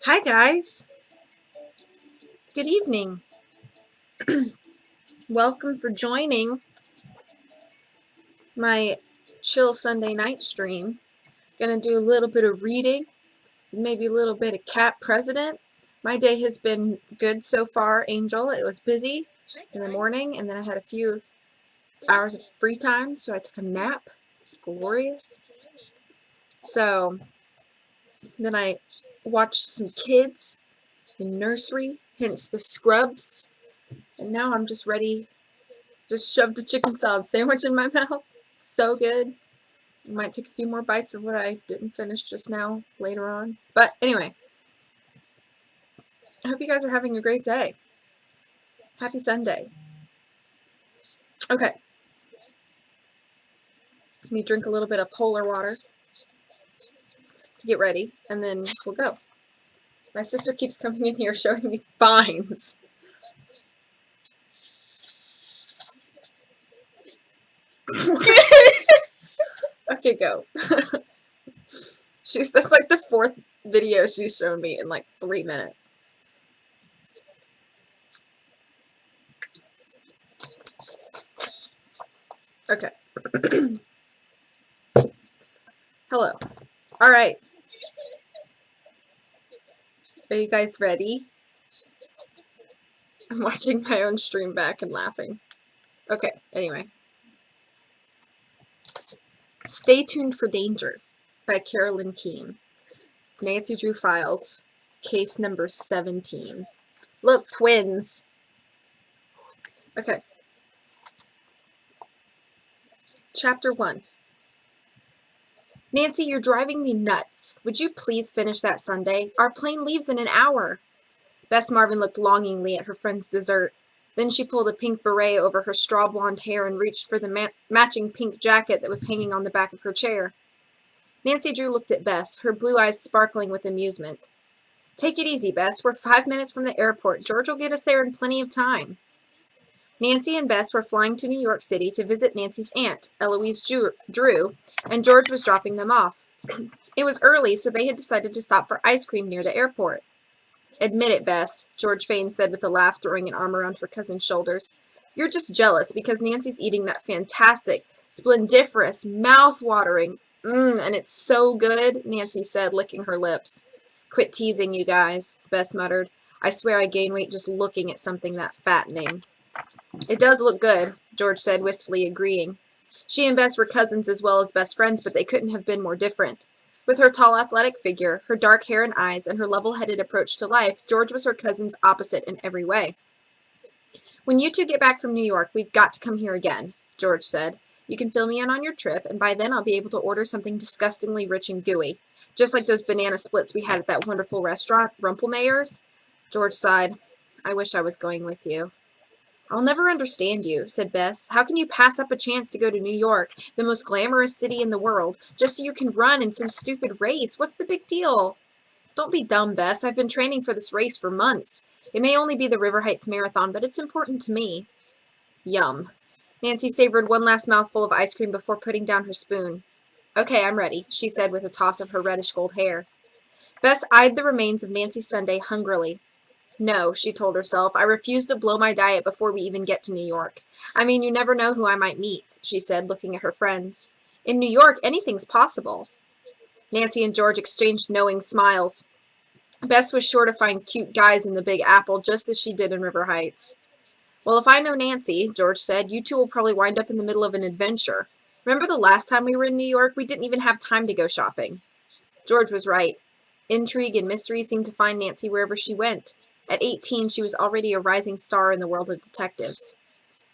Hi guys, good evening. Welcome for joining my chill Sunday night stream. Gonna do a little bit of reading, maybe a little bit of cat president. My day has been good so far, Angel. It was busy in the morning and then I had a few hours of free time, so I took a nap. It was glorious. So then I watched some kids in nursery, hence the scrubs, and now I'm just ready. Just shoved a chicken salad sandwich in my mouth. So good. I might take a few more bites of what I didn't finish just now later on. But anyway, I hope you guys are having a great day. Happy Sunday. Okay. Let me drink a little bit of polar water to get ready, and then we'll go. My sister keeps coming in here showing me vines. Okay, go. That's like the fourth video she's shown me in like 3 minutes. Okay. Hello. All right. Are you guys ready? I'm watching my own stream back and laughing. Okay, anyway. Stay Tuned for Danger by Carolyn Keene. Nancy Drew Files, case number 17. Look, twins. Okay. Chapter 1. Nancy, you're driving me nuts. Would you please finish that sundae? Our plane leaves in an hour. Bess Marvin looked longingly at her friend's dessert. Then she pulled a pink beret over her straw blonde hair and reached for the matching pink jacket that was hanging on the back of her chair. Nancy Drew looked at Bess, her blue eyes sparkling with amusement. Take it easy, Bess. We're 5 minutes from the airport. George will get us there in plenty of time. Nancy and Bess were flying to New York City to visit Nancy's aunt, Eloise Drew, and George was dropping them off. It was early, so they had decided to stop for ice cream near the airport. Admit it, Bess, George Fane said with a laugh, throwing an arm around her cousin's shoulders. You're just jealous because Nancy's eating that fantastic, splendiferous, mouth-watering, and it's so good, Nancy said, licking her lips. Quit teasing, you guys, Bess muttered. I swear I gain weight just looking at something that fattening. It does look good, George said, wistfully agreeing. She and Bess were cousins as well as best friends, but they couldn't have been more different. With her tall, athletic figure, her dark hair and eyes, and her level-headed approach to life, George was her cousin's opposite in every way. When you two get back from New York, we've got to come here again, George said. You can fill me in on your trip, and by then I'll be able to order something disgustingly rich and gooey, just like those banana splits we had at that wonderful restaurant, Rumpelmayer's. George sighed. I wish I was going with you. I'll never understand you, said Bess. How can you pass up a chance to go to New York, the most glamorous city in the world, just so you can run in some stupid race? What's the big deal? Don't be dumb, Bess. I've been training for this race for months. It may only be the River Heights Marathon, but it's important to me. Yum. Nancy savored one last mouthful of ice cream before putting down her spoon. Okay, I'm ready, she said with a toss of her reddish-gold hair. Bess eyed the remains of Nancy's sundae hungrily. No, she told herself, I refuse to blow my diet before we even get to New York. I mean, you never know who I might meet, she said, looking at her friends. In New York, anything's possible. Nancy and George exchanged knowing smiles. Bess was sure to find cute guys in the Big Apple, just as she did in River Heights. Well, if I know Nancy, George said, you two will probably wind up in the middle of an adventure. Remember the last time we were in New York? We didn't even have time to go shopping. George was right. Intrigue and mystery seemed to find Nancy wherever she went. At 18, she was already a rising star in the world of detectives.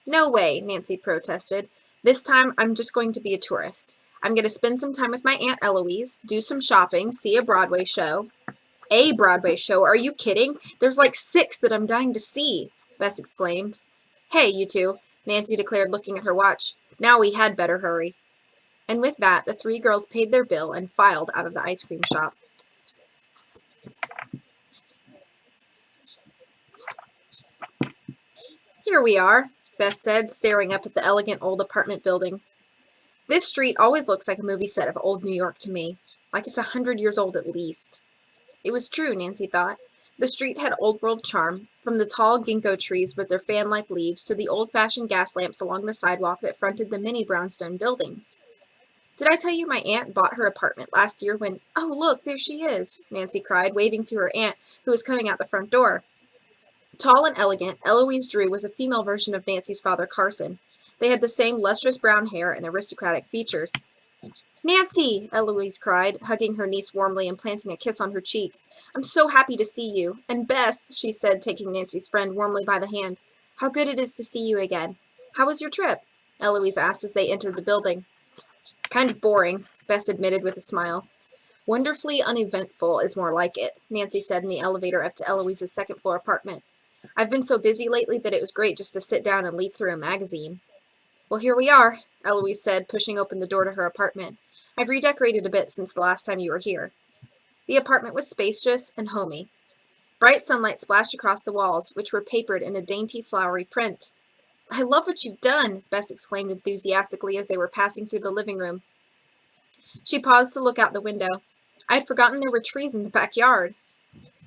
No way, Nancy protested. This time, I'm just going to be a tourist. I'm going to spend some time with my Aunt Eloise, do some shopping, see a Broadway show. A Broadway show? Are you kidding? There's like 6 that I'm dying to see, Bess exclaimed. Hey, you two, Nancy declared, looking at her watch. Now we had better hurry. And with that, the 3 girls paid their bill and filed out of the ice cream shop. Here we are, Bess said, staring up at the elegant old apartment building. This street always looks like a movie set of old New York to me, like it's 100 years old at least. It was true, Nancy thought. The street had old-world charm, from the tall ginkgo trees with their fan-like leaves to the old-fashioned gas lamps along the sidewalk that fronted the many brownstone buildings. Did I tell you my aunt bought her apartment last year when— Oh, look, there she is, Nancy cried, waving to her aunt, who was coming out the front door. Tall and elegant, Eloise Drew was a female version of Nancy's father, Carson. They had the same lustrous brown hair and aristocratic features. Nancy, Eloise cried, hugging her niece warmly and planting a kiss on her cheek. I'm so happy to see you. And Bess, she said, taking Nancy's friend warmly by the hand, how good it is to see you again. How was your trip? Eloise asked as they entered the building. Kind of boring, Bess admitted with a smile. Wonderfully uneventful is more like it, Nancy said in the elevator up to Eloise's second-floor apartment. I've been so busy lately that it was great just to sit down and leaf through a magazine. Well, here we are, Eloise said, pushing open the door to her apartment. I've redecorated a bit since the last time you were here. The apartment was spacious and homey. Bright sunlight splashed across the walls, which were papered in a dainty, flowery print. I love what you've done, Bess exclaimed enthusiastically as they were passing through the living room. She paused to look out the window. I'd forgotten there were trees in the backyard.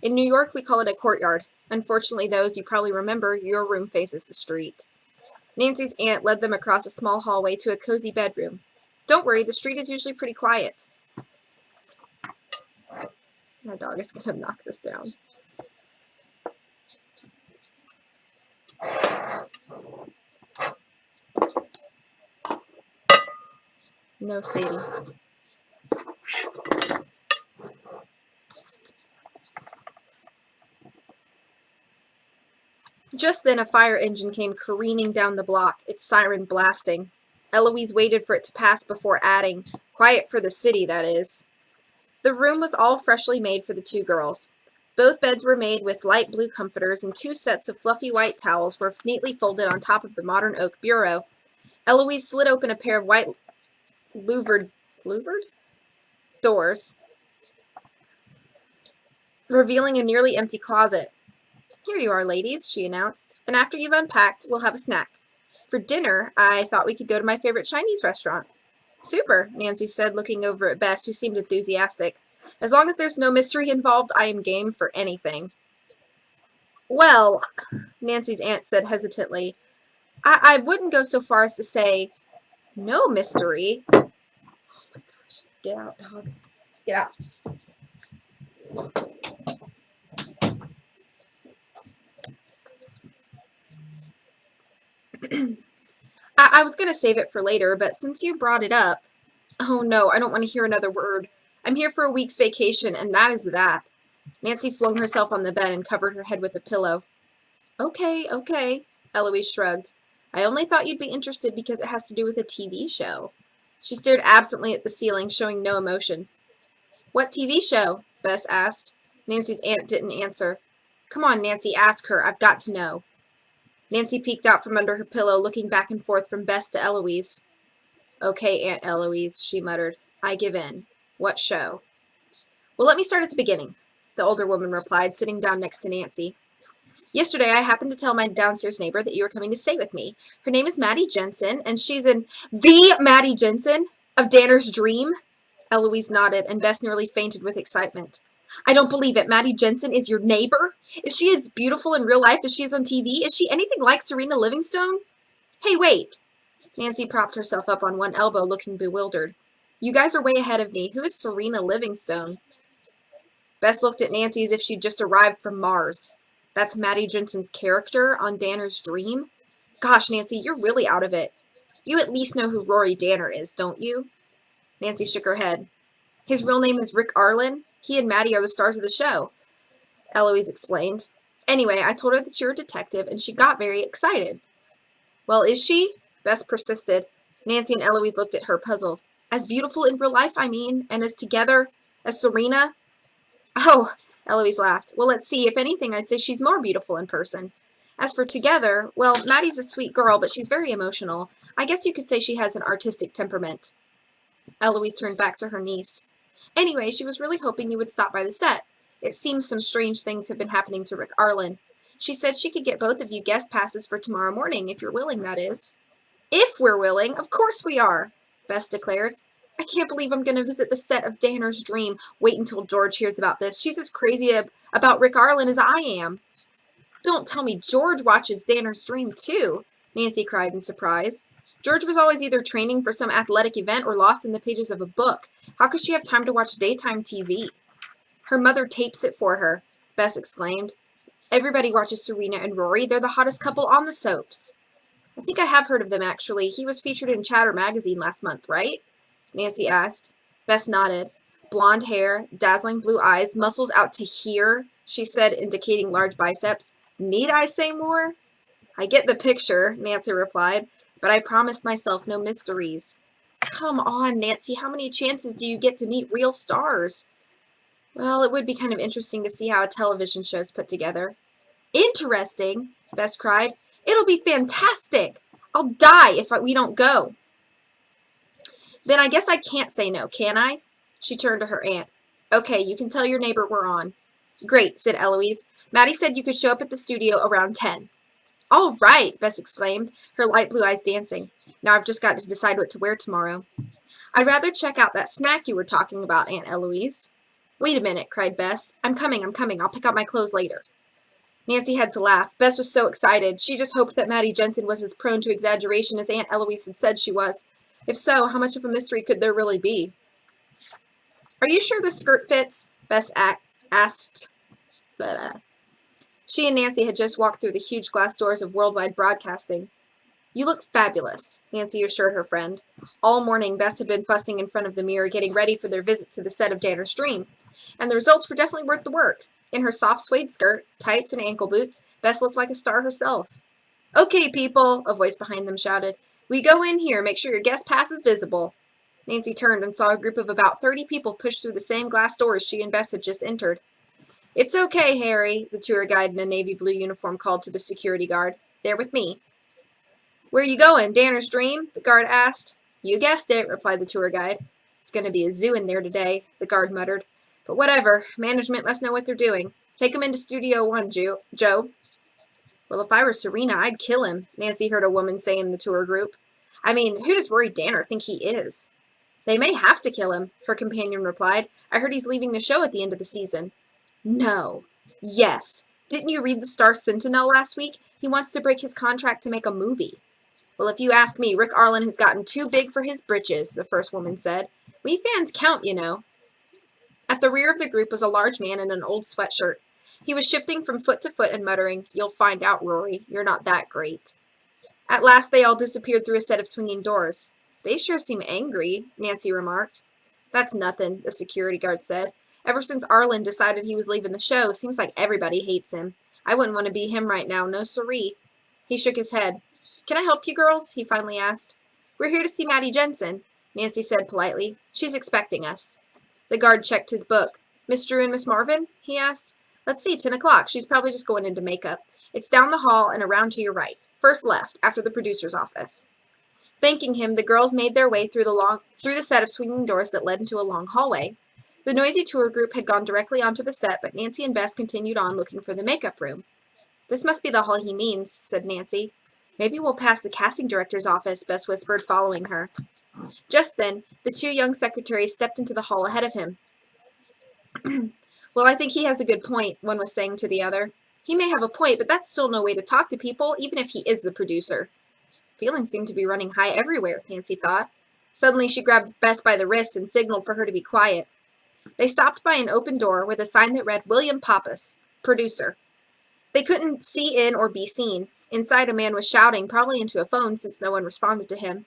In New York, we call it a courtyard. Unfortunately, those you probably remember, your room faces the street. Nancy's aunt led them across a small hallway to a cozy bedroom. Don't worry, the street is usually pretty quiet. My dog is going to knock this down. No, Sadie. Just then a fire engine came careening down the block, its siren blasting. Eloise waited for it to pass before adding, quiet for the city, that is. The room was all freshly made for the two girls. Both beds were made with light blue comforters, and 2 sets of fluffy white towels were neatly folded on top of the modern oak bureau. Eloise slid open a pair of white louvered doors, revealing a nearly empty closet. Here you are, ladies, she announced, and after you've unpacked, we'll have a snack. For dinner, I thought we could go to my favorite Chinese restaurant. Super, Nancy said, looking over at Bess, who seemed enthusiastic. As long as there's no mystery involved, I am game for anything. Well, Nancy's aunt said hesitantly, I wouldn't go so far as to say no mystery. Oh my gosh, get out, dog. Get out. I was going to save it for later, but since you brought it up— Oh no, I don't want to hear another word. I'm here for a week's vacation, and that is that. Nancy flung herself on the bed and covered her head with a pillow. Okay, Eloise shrugged. I only thought you'd be interested because it has to do with a TV show. She stared absently at the ceiling, showing no emotion. What TV show? Bess asked. Nancy's aunt didn't answer. Come on, Nancy, ask her. I've got to know. Nancy peeked out from under her pillow, looking back and forth from Bess to Eloise. Okay, Aunt Eloise, she muttered. I give in. What show? Well, let me start at the beginning, the older woman replied, sitting down next to Nancy. Yesterday, I happened to tell my downstairs neighbor that you were coming to stay with me. Her name is Maddie Jensen, and she's in— The Maddie Jensen of Danner's Dream? Eloise nodded, and Bess nearly fainted with excitement. I don't believe it. Maddie Jensen is your neighbor? Is she as beautiful in real life as she is on TV? Is she anything like Serena Livingstone? Hey, wait. Nancy propped herself up on one elbow, looking bewildered. You guys are way ahead of me. Who is Serena Livingstone? Bess looked at Nancy as if she'd just arrived from Mars. That's Maddie Jensen's character on Danner's Dream? Gosh, Nancy, you're really out of it. You at least know who Rory Danner is, don't you? Nancy shook her head. His real name is Rick Arlen. He and Maddie are the stars of the show, Eloise explained. Anyway, I told her that you're a detective, and she got very excited. Well, is she? Bess persisted. Nancy and Eloise looked at her, puzzled. As beautiful in real life, I mean, and as together as Serena? Oh, Eloise laughed. Well, let's see. If anything, I'd say she's more beautiful in person. As for together, well, Maddie's a sweet girl, but she's very emotional. I guess you could say she has an artistic temperament. Eloise turned back to her niece. Anyway, she was really hoping you would stop by the set. It seems some strange things have been happening to Rick Arlen. She said she could get both of you guest passes for tomorrow morning, if you're willing, that is. If we're willing, of course we are, Bess declared. I can't believe I'm going to visit the set of Danner's Dream. Wait until George hears about this. She's as crazy about Rick Arlen as I am. Don't tell me George watches Danner's Dream, too, Nancy cried in surprise. George was always either training for some athletic event or lost in the pages of a book. How could she have time to watch daytime TV? Her mother tapes it for her, Bess exclaimed. Everybody watches Serena and Rory. They're the hottest couple on the soaps. I think I have heard of them, actually. He was featured in Chatter magazine last month, right? Nancy asked. Bess nodded. Blonde hair, dazzling blue eyes, muscles out to here, she said, indicating large biceps. Need I say more? I get the picture, Nancy replied, but I promised myself no mysteries. Come on, Nancy, how many chances do you get to meet real stars? Well, it would be kind of interesting to see how a television show's put together. Interesting, Bess cried. It'll be fantastic. I'll die if we don't go. Then I guess I can't say no, can I? She turned to her aunt. Okay, you can tell your neighbor we're on. Great, said Eloise. Maddie said you could show up at the studio around 10. All right, Bess exclaimed, her light blue eyes dancing. Now I've just got to decide what to wear tomorrow. I'd rather check out that snack you were talking about, Aunt Eloise. Wait a minute, cried Bess. I'm coming. I'll pick up my clothes later. Nancy had to laugh. Bess was so excited. She just hoped that Maddie Jensen was as prone to exaggeration as Aunt Eloise had said she was. If so, how much of a mystery could there really be? Are you sure the skirt fits? Bess asked. Blah. She and Nancy had just walked through the huge glass doors of Worldwide Broadcasting. You look fabulous, Nancy assured her friend. All morning, Bess had been fussing in front of the mirror, getting ready for their visit to the set of Danner's Dream, and the results were definitely worth the work. In her soft suede skirt, tights, and ankle boots, Bess looked like a star herself. Okay, people, a voice behind them shouted. We go in here. Make sure your guest pass is visible. Nancy turned and saw a group of about 30 people push through the same glass doors she and Bess had just entered. It's okay, Harry, the tour guide in a navy blue uniform called to the security guard. They're with me. Where you going, Danner's Dream? The guard asked. You guessed it, replied the tour guide. It's going to be a zoo in there today, the guard muttered. But whatever, management must know what they're doing. Take 'em into Studio 1, Joe. Well, if I were Serena, I'd kill him, Nancy heard a woman say in the tour group. I mean, who does Rory Danner think he is? They may have to kill him, her companion replied. I heard he's leaving the show at the end of the season. No. Yes. Didn't you read the Star Sentinel last week? He wants to break his contract to make a movie. Well, if you ask me, Rick Arlen has gotten too big for his britches, the first woman said. We fans count, you know. At the rear of the group was a large man in an old sweatshirt. He was shifting from foot to foot and muttering, You'll find out, Rory. You're not that great. At last they all disappeared through a set of swinging doors. They sure seem angry, Nancy remarked. That's nothing, the security guard said. Ever since Arlen decided he was leaving the show, seems like everybody hates him. I wouldn't want to be him right now, no siree. He shook his head. Can I help you girls? He finally asked. We're here to see Maddie Jensen, Nancy said politely. She's expecting us. The guard checked his book. Miss Drew and Miss Marvin? He asked. Let's see, 10 o'clock. She's probably just going into makeup. It's down the hall and around to your right. First left, after the producer's office. Thanking him, the girls made their way through the set of swinging doors that led into a long hallway. The noisy tour group had gone directly onto the set, but Nancy and Bess continued on looking for the makeup room. This must be the hall he means, said Nancy. Maybe we'll pass the casting director's office, Bess whispered, following her. Just then, the two young secretaries stepped into the hall ahead of him. Well, I think he has a good point, one was saying to the other. He may have a point, but that's still no way to talk to people, even if he is the producer. Feelings seem to be running high everywhere, Nancy thought. Suddenly, she grabbed Bess by the wrist and signaled for her to be quiet. They stopped by an open door with a sign that read William Pappas, producer. They couldn't see in or be seen. Inside, a man was shouting, probably into a phone since no one responded to him.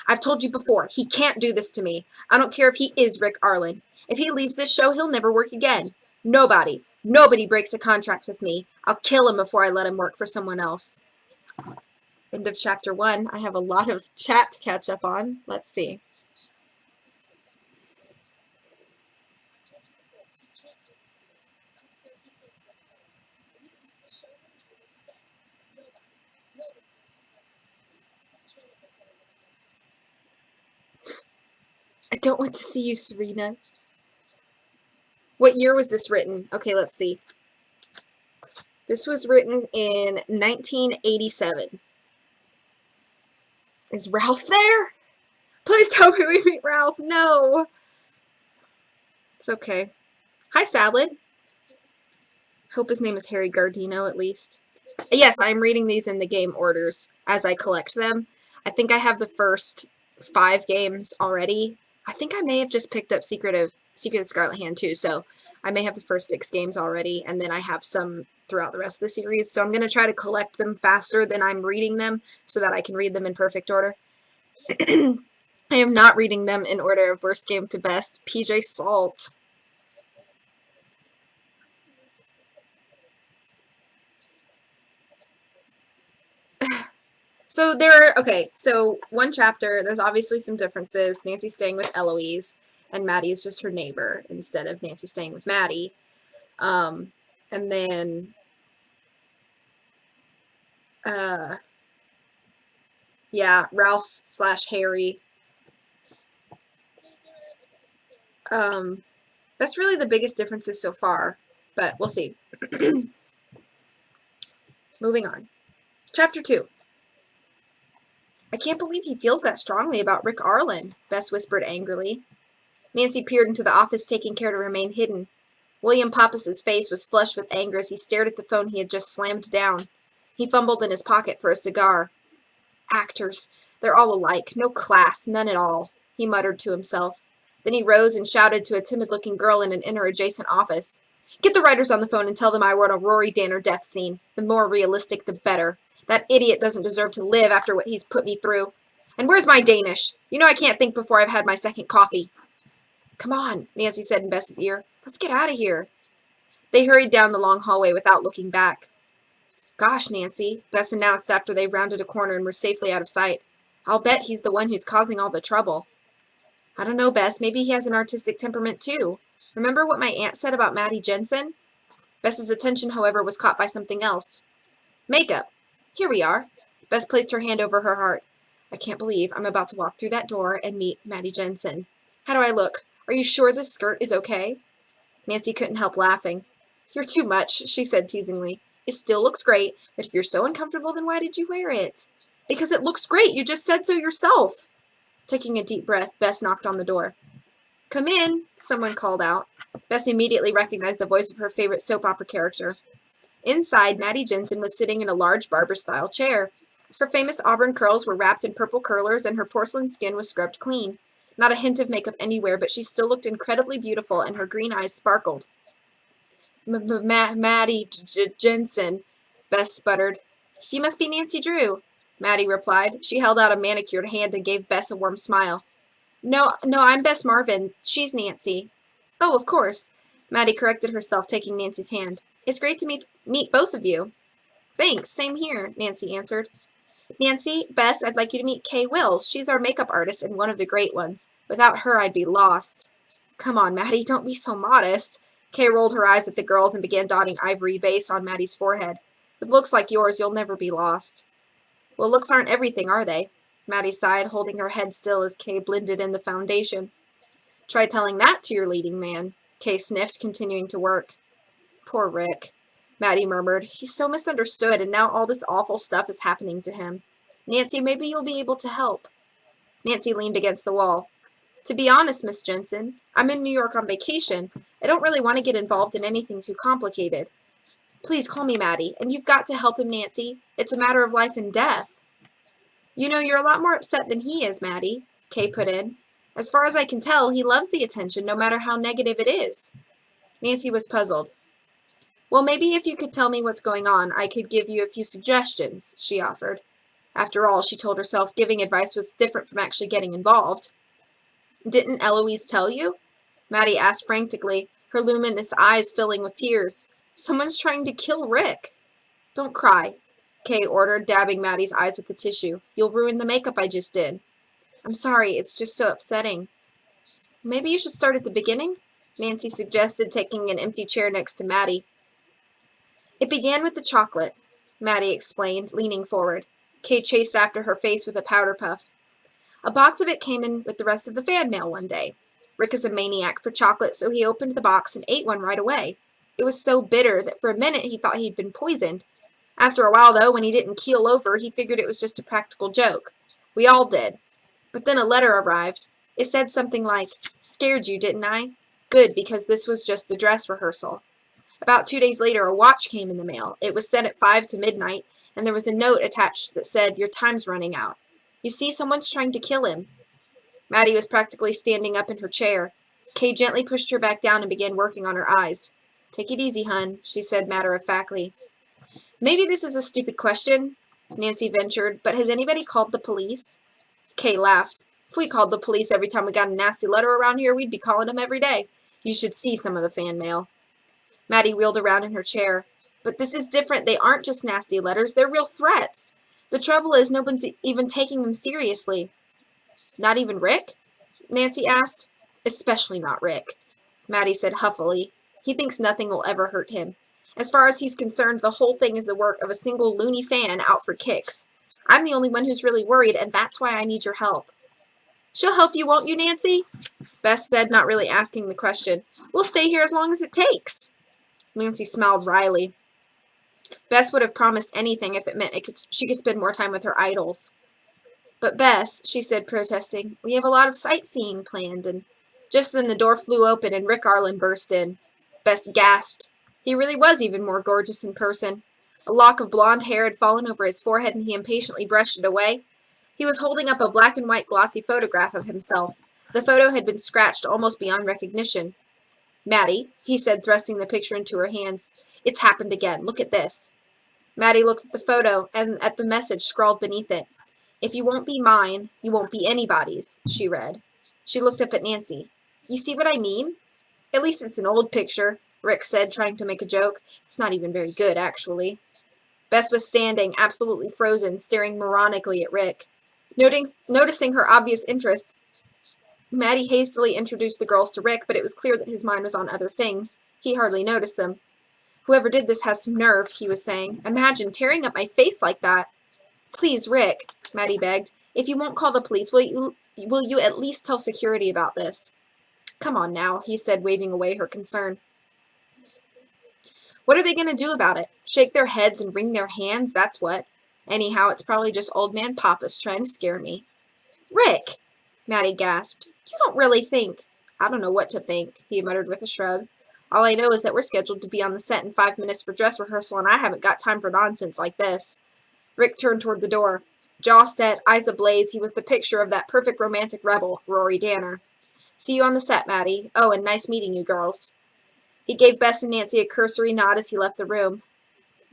I've told you before, he can't do this to me. I don't care if he is Rick Arlen. If he leaves this show, he'll never work again. Nobody breaks a contract with me. I'll kill him before I let him work for someone else. End of chapter 1. I have a lot of chat to catch up on. Let's see. I don't want to see you, Serena. What year was this written? Okay, let's see. This was written in 1987. Is Ralph there? Please tell that way we meet Ralph? No. It's okay. Hi, Salad. Hope his name is Harry Gardino, at least. Yes, I'm reading these in the game orders as I collect them. I think I have the first 5 games already. I think I may have just picked up Secret of Scarlet Hand too, so I may have the first 6 games already, and then I have some throughout the rest of the series. So I'm going to try to collect them faster than I'm reading them so that I can read them in perfect order. I am not reading them in order of worst game to best. PJ Salt. So so one chapter, there's obviously some differences. Nancy's staying with Eloise, and Maddie is just her neighbor instead of Nancy staying with Maddie. And then, yeah, Ralph / Harry. That's really the biggest differences so far, but we'll see. Moving on. Chapter 2. I can't believe he feels that strongly about Rick Arlen, Bess whispered angrily. Nancy peered into the office, taking care to remain hidden. William Pappas's face was flushed with anger as he stared at the phone he had just slammed down. He fumbled in his pocket for a cigar. Actors. They're all alike. No class. None at all, he muttered to himself. Then he rose and shouted to a timid-looking girl in an inner-adjacent office. Get the writers on the phone and tell them I want a Rory Danner death scene. The more realistic, the better. That idiot doesn't deserve to live after what he's put me through. And where's my Danish? You know I can't think before I've had my second coffee. Come on, Nancy said in Bess's ear. Let's get out of here. They hurried down the long hallway without looking back. Gosh, Nancy, Bess announced after they rounded a corner and were safely out of sight. I'll bet he's the one who's causing all the trouble. I don't know, Bess. Maybe he has an artistic temperament, too. Remember what my aunt said about Maddie Jensen? Bess's attention, however, was caught by something else. Makeup. Here we are. Bess placed her hand over her heart. I can't believe I'm about to walk through that door and meet Maddie Jensen. How do I look? Are you sure this skirt is okay? Nancy couldn't help laughing. You're too much, she said teasingly. It still looks great, but if you're so uncomfortable, then why did you wear it? Because it looks great. You just said so yourself. Taking a deep breath, Bess knocked on the door. Come in, someone called out. Bess immediately recognized the voice of her favorite soap opera character. Inside, Maddie Jensen was sitting in a large barber-style chair. Her famous auburn curls were wrapped in purple curlers, and her porcelain skin was scrubbed clean. Not a hint of makeup anywhere, but she still looked incredibly beautiful, and her green eyes sparkled. Maddie Jensen, Bess sputtered. You must be Nancy Drew, Maddie replied. She held out a manicured hand and gave Bess a warm smile. No, I'm Bess Marvin. She's Nancy. Oh, of course. Maddie corrected herself, taking Nancy's hand. It's great to meet both of you. Thanks, same here, Nancy answered. Nancy, Bess, I'd like you to meet Kay Wills. She's our makeup artist and one of the great ones. Without her, I'd be lost. Come on, Maddie, don't be so modest. Kay rolled her eyes at the girls and began dotting ivory base on Maddie's forehead. With looks like yours, you'll never be lost. Well, looks aren't everything, are they? Maddie sighed, holding her head still as Kay blended in the foundation. Try telling that to your leading man, Kay sniffed, continuing to work. Poor Rick, Maddie murmured. He's so misunderstood, and now all this awful stuff is happening to him. Nancy, maybe you'll be able to help. Nancy leaned against the wall. To be honest, Miss Jensen, I'm in New York on vacation. I don't really want to get involved in anything too complicated. Please call me Maddie, and you've got to help him, Nancy. It's a matter of life and death. You know, you're a lot more upset than he is, Maddie, Kay put in. As far as I can tell, he loves the attention, no matter how negative it is. Nancy was puzzled. Well, maybe if you could tell me what's going on, I could give you a few suggestions, she offered. After all, she told herself, giving advice was different from actually getting involved. Didn't Eloise tell you? Maddie asked frantically, her luminous eyes filling with tears. Someone's trying to kill Rick. Don't cry, Kay ordered, dabbing Maddie's eyes with the tissue. You'll ruin the makeup I just did. I'm sorry, it's just so upsetting. Maybe you should start at the beginning, Nancy suggested, taking an empty chair next to Maddie. It began with the chocolate, Maddie explained, leaning forward. Kay chased after her face with a powder puff. A box of it came in with the rest of the fan mail one day. Rick is a maniac for chocolate, so he opened the box and ate one right away. It was so bitter that for a minute he thought he'd been poisoned. After a while, though, when he didn't keel over, he figured it was just a practical joke. We all did. But then a letter arrived. It said something like, "Scared you, didn't I? Good, because this was just a dress rehearsal." About 2 days later, a watch came in the mail. It was sent at 5 to midnight, and there was a note attached that said, "Your time's running out. You see, someone's trying to kill him." Maddie was practically standing up in her chair. Kay gently pushed her back down and began working on her eyes. "Take it easy, hun," she said matter-of-factly. "Maybe this is a stupid question," Nancy ventured, "but has anybody called the police?" Kay laughed. "If we called the police every time we got a nasty letter around here, we'd be calling them every day. You should see some of the fan mail." Maddie wheeled around in her chair. "But this is different. They aren't just nasty letters. They're real threats. The trouble is no one's even taking them seriously." "Not even Rick?" Nancy asked. "Especially not Rick," Maddie said huffily. "He thinks nothing will ever hurt him. As far as he's concerned, the whole thing is the work of a single loony fan out for kicks. I'm the only one who's really worried, and that's why I need your help." "She'll help you, won't you, Nancy?" Bess said, not really asking the question. "We'll stay here as long as it takes." Nancy smiled wryly. Bess would have promised anything if it meant she could spend more time with her idols. "But Bess," she said, protesting, "we have a lot of sightseeing planned," and just then the door flew open and Rick Arlen burst in. Bess gasped. He really was even more gorgeous in person. A lock of blonde hair had fallen over his forehead and he impatiently brushed it away. He was holding up a black and white glossy photograph of himself. The photo had been scratched almost beyond recognition. "Maddie," he said, thrusting the picture into her hands, "it's happened again. Look at this." Maddie looked at the photo and at the message scrawled beneath it. "If you won't be mine, you won't be anybody's," she read. She looked up at Nancy. "You see what I mean?" "At least it's an old picture," Rick said, trying to make a joke. "It's not even very good, actually." Bess was standing, absolutely frozen, staring moronically at Rick. Noticing her obvious interest, Maddie hastily introduced the girls to Rick, but it was clear that his mind was on other things. He hardly noticed them. "Whoever did this has some nerve," he was saying. "Imagine tearing up my face like that." "Please, Rick," Maddie begged. "If you won't call the police, will you at least tell security about this?" "Come on now," he said, waving away her concern. "What are they going to do about it? Shake their heads and wring their hands, that's what. Anyhow, it's probably just old man Pappas trying to scare me." "Rick!" Maddie gasped. "You don't really think—" "I don't know what to think," he muttered with a shrug. "All I know is that we're scheduled to be on the set in 5 minutes for dress rehearsal, and I haven't got time for nonsense like this." Rick turned toward the door. Jaw set, eyes ablaze, he was the picture of that perfect romantic rebel, Rory Danner. "See you on the set, Maddie. Oh, and nice meeting you, girls." He gave Bess and Nancy a cursory nod as he left the room.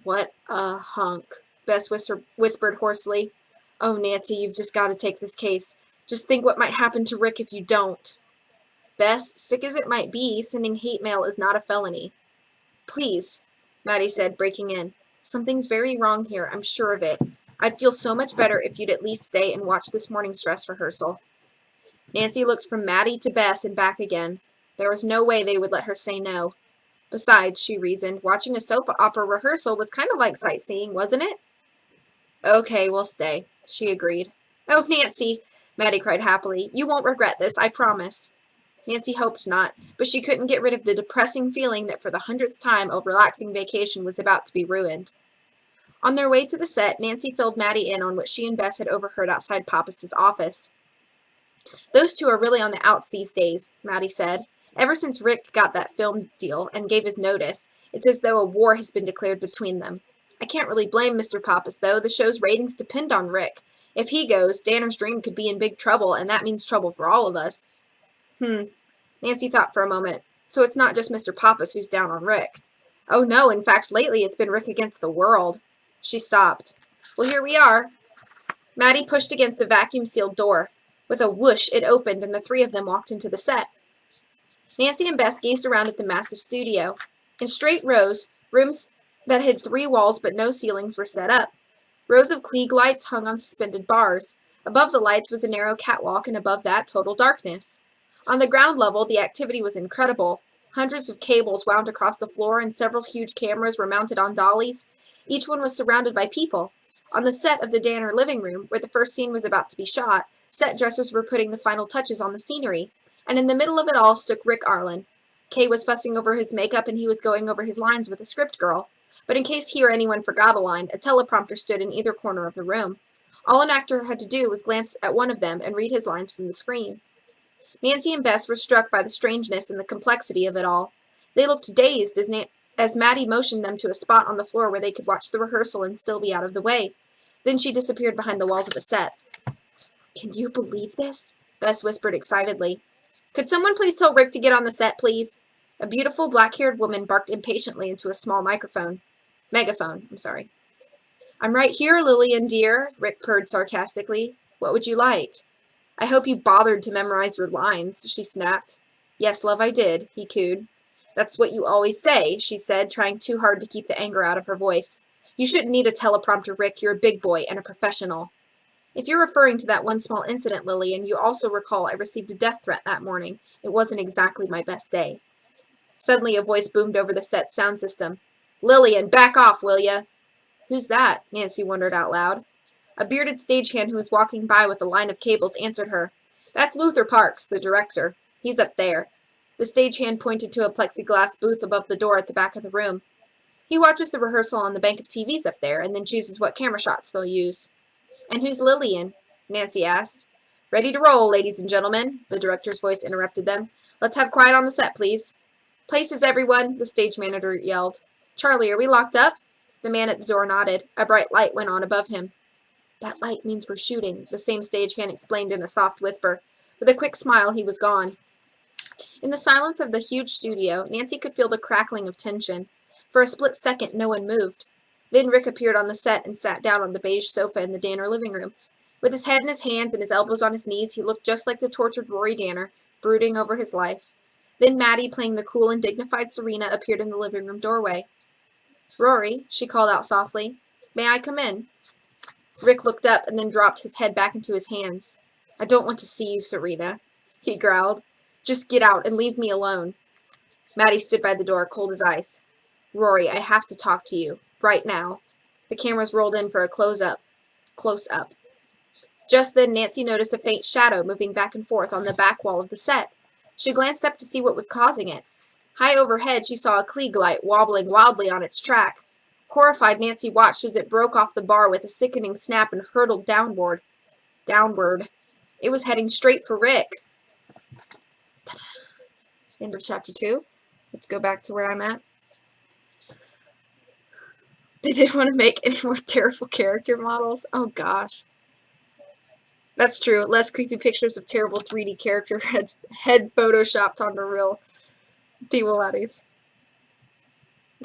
"What a hunk," Bess whispered hoarsely. "Oh, Nancy, you've just got to take this case. Just think what might happen to Rick if you don't." "Bess, sick as it might be, sending hate mail is not a felony." "Please," Maddie said, breaking in. "Something's very wrong here, I'm sure of it. I'd feel so much better if you'd at least stay and watch this morning's dress rehearsal." Nancy looked from Maddie to Bess and back again. There was no way they would let her say no. Besides, she reasoned, watching a soap opera rehearsal was kind of like sightseeing, wasn't it? "Okay, we'll stay," she agreed. "Oh, Nancy," Maddie cried happily, "you won't regret this, I promise." Nancy hoped not, but she couldn't get rid of the depressing feeling that for the 100th time a relaxing vacation was about to be ruined. On their way to the set, Nancy filled Maddie in on what she and Bess had overheard outside Pappas's office. "Those two are really on the outs these days," Maddie said. "Ever since Rick got that film deal and gave his notice, it's as though a war has been declared between them. I can't really blame Mr. Pappas, though. The show's ratings depend on Rick. If he goes, Danner's dream could be in big trouble, and that means trouble for all of us." Nancy thought for a moment. "So it's not just Mr. Pappas who's down on Rick." "Oh, no. In fact, lately it's been Rick against the world." She stopped. "Well, here we are." Maddie pushed against the vacuum-sealed door. With a whoosh, it opened, and the three of them walked into the set. Nancy and Bess gazed around at the massive studio. In straight rows, rooms that had 3 walls but no ceilings were set up. Rows of Klieg lights hung on suspended bars. Above the lights was a narrow catwalk, and above that, total darkness. On the ground level, the activity was incredible. Hundreds of cables wound across the floor, and several huge cameras were mounted on dollies. Each one was surrounded by people. On the set of the Danner living room, where the first scene was about to be shot, set dressers were putting the final touches on the scenery. And in the middle of it all stood Rick Arlen. Kay was fussing over his makeup, and he was going over his lines with a script girl. But in case he or anyone forgot a line, a teleprompter stood in either corner of the room. All an actor had to do was glance at one of them and read his lines from the screen. Nancy and Bess were struck by the strangeness and the complexity of it all. They looked dazed as Maddie motioned them to a spot on the floor where they could watch the rehearsal and still be out of the way. Then she disappeared behind the walls of a set. "Can you believe this?" Bess whispered excitedly. "Could someone please tell Rick to get on the set, please?" A beautiful black-haired woman barked impatiently into a small megaphone. "I'm right here, Lillian dear," Rick purred sarcastically. "What would you like?" "I hope you bothered to memorize your lines," she snapped. "Yes, love, I did," he cooed. "That's what you always say," she said, trying too hard to keep the anger out of her voice. "You shouldn't need a teleprompter, Rick. You're a big boy and a professional." "If you're referring to that one small incident, Lillian, you also recall I received a death threat that morning. It wasn't exactly my best day." Suddenly a voice boomed over the set sound system. "Lillian, back off, will ya?" "Who's that?" Nancy wondered out loud. A bearded stagehand who was walking by with a line of cables answered her. "That's Luther Parks, the director. He's up there." The stagehand pointed to a plexiglass booth above the door at the back of the room. "He watches the rehearsal on the bank of TVs up there, and then chooses what camera shots they'll use." "And who's Lillian?" Nancy asked. "Ready to roll, ladies and gentlemen," the director's voice interrupted them. "Let's have quiet on the set, please." "Places, everyone," the stage manager yelled. "Charlie, are we locked up?" The man at the door nodded. A bright light went on above him. "That light means we're shooting," the same stagehand explained in a soft whisper. With a quick smile, he was gone. In the silence of the huge studio, Nancy could feel the crackling of tension. For a split second, no one moved. Then Rick appeared on the set and sat down on the beige sofa in the Danner living room. With his head in his hands and his elbows on his knees, he looked just like the tortured Rory Danner, brooding over his life. Then Maddie, playing the cool and dignified Serena, appeared in the living room doorway. "Rory," she called out softly, "may I come in?" Rick looked up and then dropped his head back into his hands. "I don't want to see you, Serena," he growled. "Just get out and leave me alone." Maddie stood by the door, cold as ice. "Rory, I have to talk to you. Right now." The cameras rolled in for a close-up. Just then, Nancy noticed a faint shadow moving back and forth on the back wall of the set. She glanced up to see what was causing it. High overhead, she saw a Klieg light wobbling wildly on its track. Horrified, Nancy watched as it broke off the bar with a sickening snap and hurtled downward. It was heading straight for Rick. End of chapter 2. Let's go back to where I'm at. They didn't want to make any more terrible character models. Oh gosh. That's true. Less creepy pictures of terrible 3D character head photoshopped onto real people bodies.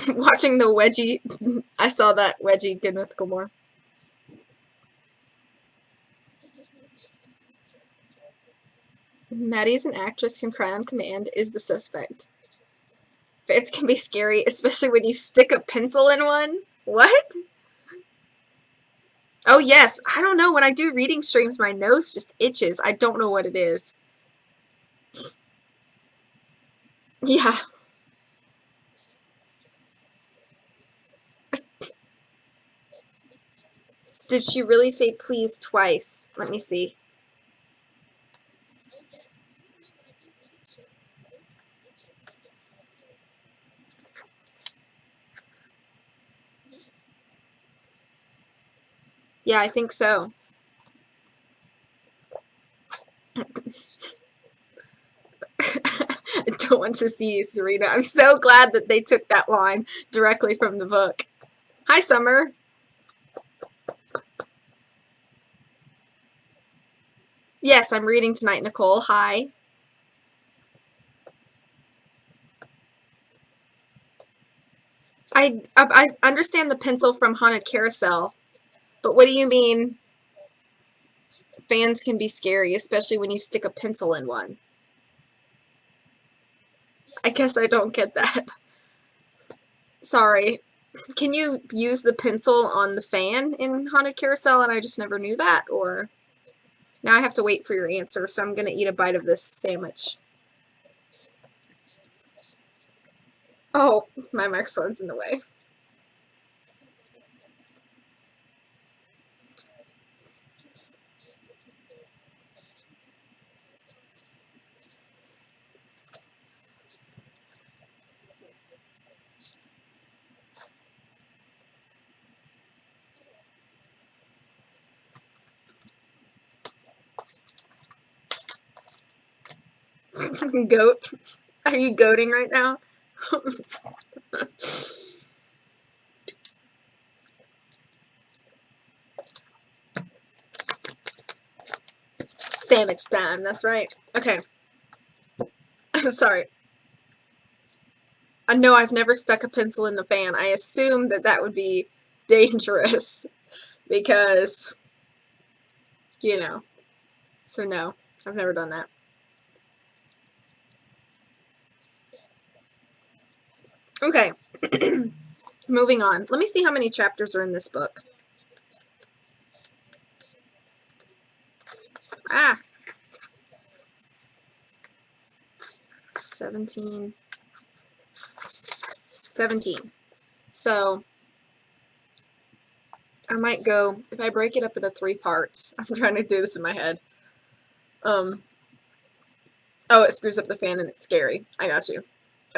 Watching the Wedgie. I saw that Wedgie, Good Mythical More. Maddie is an actress, can cry on command, is the suspect. Fans can be scary, especially when you stick a pencil in one. What? Oh yes, I don't know. When I do reading streams, my nose just itches. I don't know what it is. Yeah. Did she really say please twice? Let me see. Yeah, I think so. I don't want to see you, Serena. I'm so glad that they took that line directly from the book. Hi, Summer. Yes, I'm reading tonight, Nicole. Hi. I understand the pencil from Haunted Carousel, but what do you mean fans can be scary, especially when you stick a pencil in one? I guess I don't get that. Sorry. Can you use the pencil on the fan in Haunted Carousel and I just never knew that? Or now I have to wait for your answer, so I'm going to eat a bite of this sandwich. Oh, my microphone's in the way. Goat? Are you goating right now? Sandwich time, that's right. Okay. I'm sorry. I know I've never stuck a pencil in the fan. I assume that that would be dangerous because, you know. So no, I've never done that. Okay. Moving on. Let me see how many chapters are in this book. Ah. 17. 17. So, I might go, if I break it up into 3 parts, I'm trying to do this in my head. Oh, it screws up the fan and it's scary. I got you.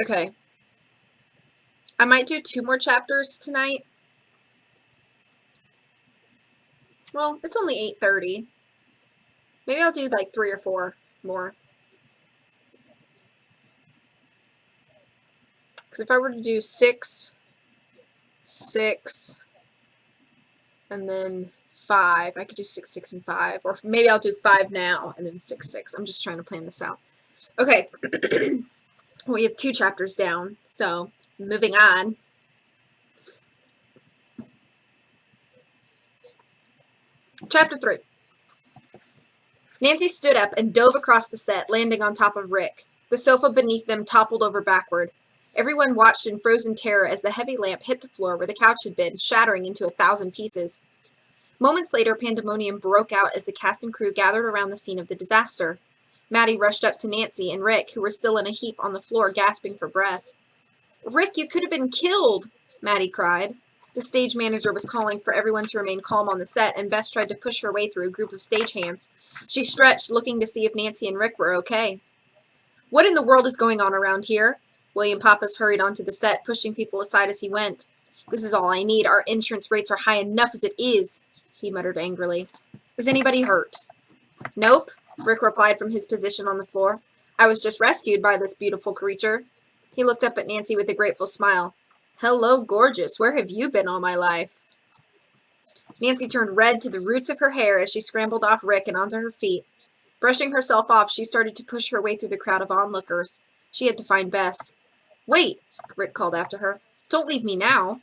Okay. I might do 2 more chapters tonight. Well, it's only 8:30. Maybe I'll do like 3 or 4 more. Because if I were to do 6, 6, and then 5, I could do 6, 6, and 5. Or maybe I'll do 5 now and then 6, 6. I'm just trying to plan this out. Okay. We have 2 chapters down, so moving on. Chapter 3. Nancy stood up and dove across the set, landing on top of Rick. The sofa beneath them toppled over backward. Everyone watched in frozen terror as the heavy lamp hit the floor where the couch had been, shattering into 1,000 pieces. Moments later, pandemonium broke out as the cast and crew gathered around the scene of the disaster. Maddie rushed up to Nancy and Rick, who were still in a heap on the floor, gasping for breath. "Rick, you could have been killed!" Maddie cried. The stage manager was calling for everyone to remain calm on the set, and Bess tried to push her way through a group of stagehands. She stretched, looking to see if Nancy and Rick were okay. "What in the world is going on around here?" William Pappas hurried onto the set, pushing people aside as he went. "This is all I need. Our insurance rates are high enough as it is," he muttered angrily. "Is anybody hurt?" "Nope," Rick replied from his position on the floor. "I was just rescued by this beautiful creature." He looked up at Nancy with a grateful smile. "Hello, gorgeous. Where have you been all my life?" Nancy turned red to the roots of her hair as she scrambled off Rick and onto her feet. Brushing herself off, she started to push her way through the crowd of onlookers. She had to find Bess. "Wait," Rick called after her. "Don't leave me now."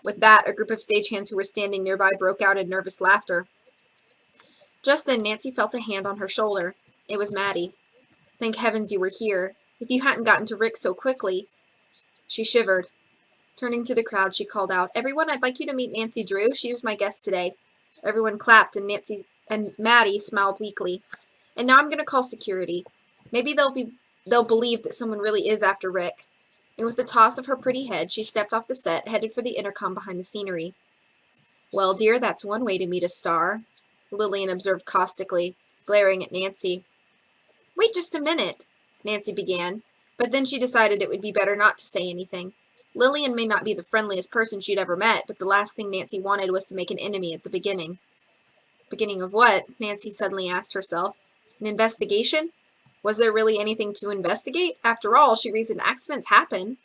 With that, a group of stagehands who were standing nearby broke out in nervous laughter. Just then, Nancy felt a hand on her shoulder. It was Maddie. "Thank heavens you were here. If you hadn't gotten to Rick so quickly." She shivered. Turning to the crowd, she called out, "Everyone, I'd like you to meet Nancy Drew. She was my guest today." Everyone clapped, and Maddie smiled weakly. "And now I'm going to call security. Maybe they'll believe that someone really is after Rick." And with a toss of her pretty head, she stepped off the set, headed for the intercom behind the scenery. "Well, dear, that's one way to meet a star," Lillian observed caustically, glaring at Nancy. "Wait just a minute," Nancy began, but then she decided it would be better not to say anything. Lillian may not be the friendliest person she'd ever met, but the last thing Nancy wanted was to make an enemy at the beginning. Beginning of what? Nancy suddenly asked herself. An investigation? Was there really anything to investigate? After all, she reasoned accidents happen.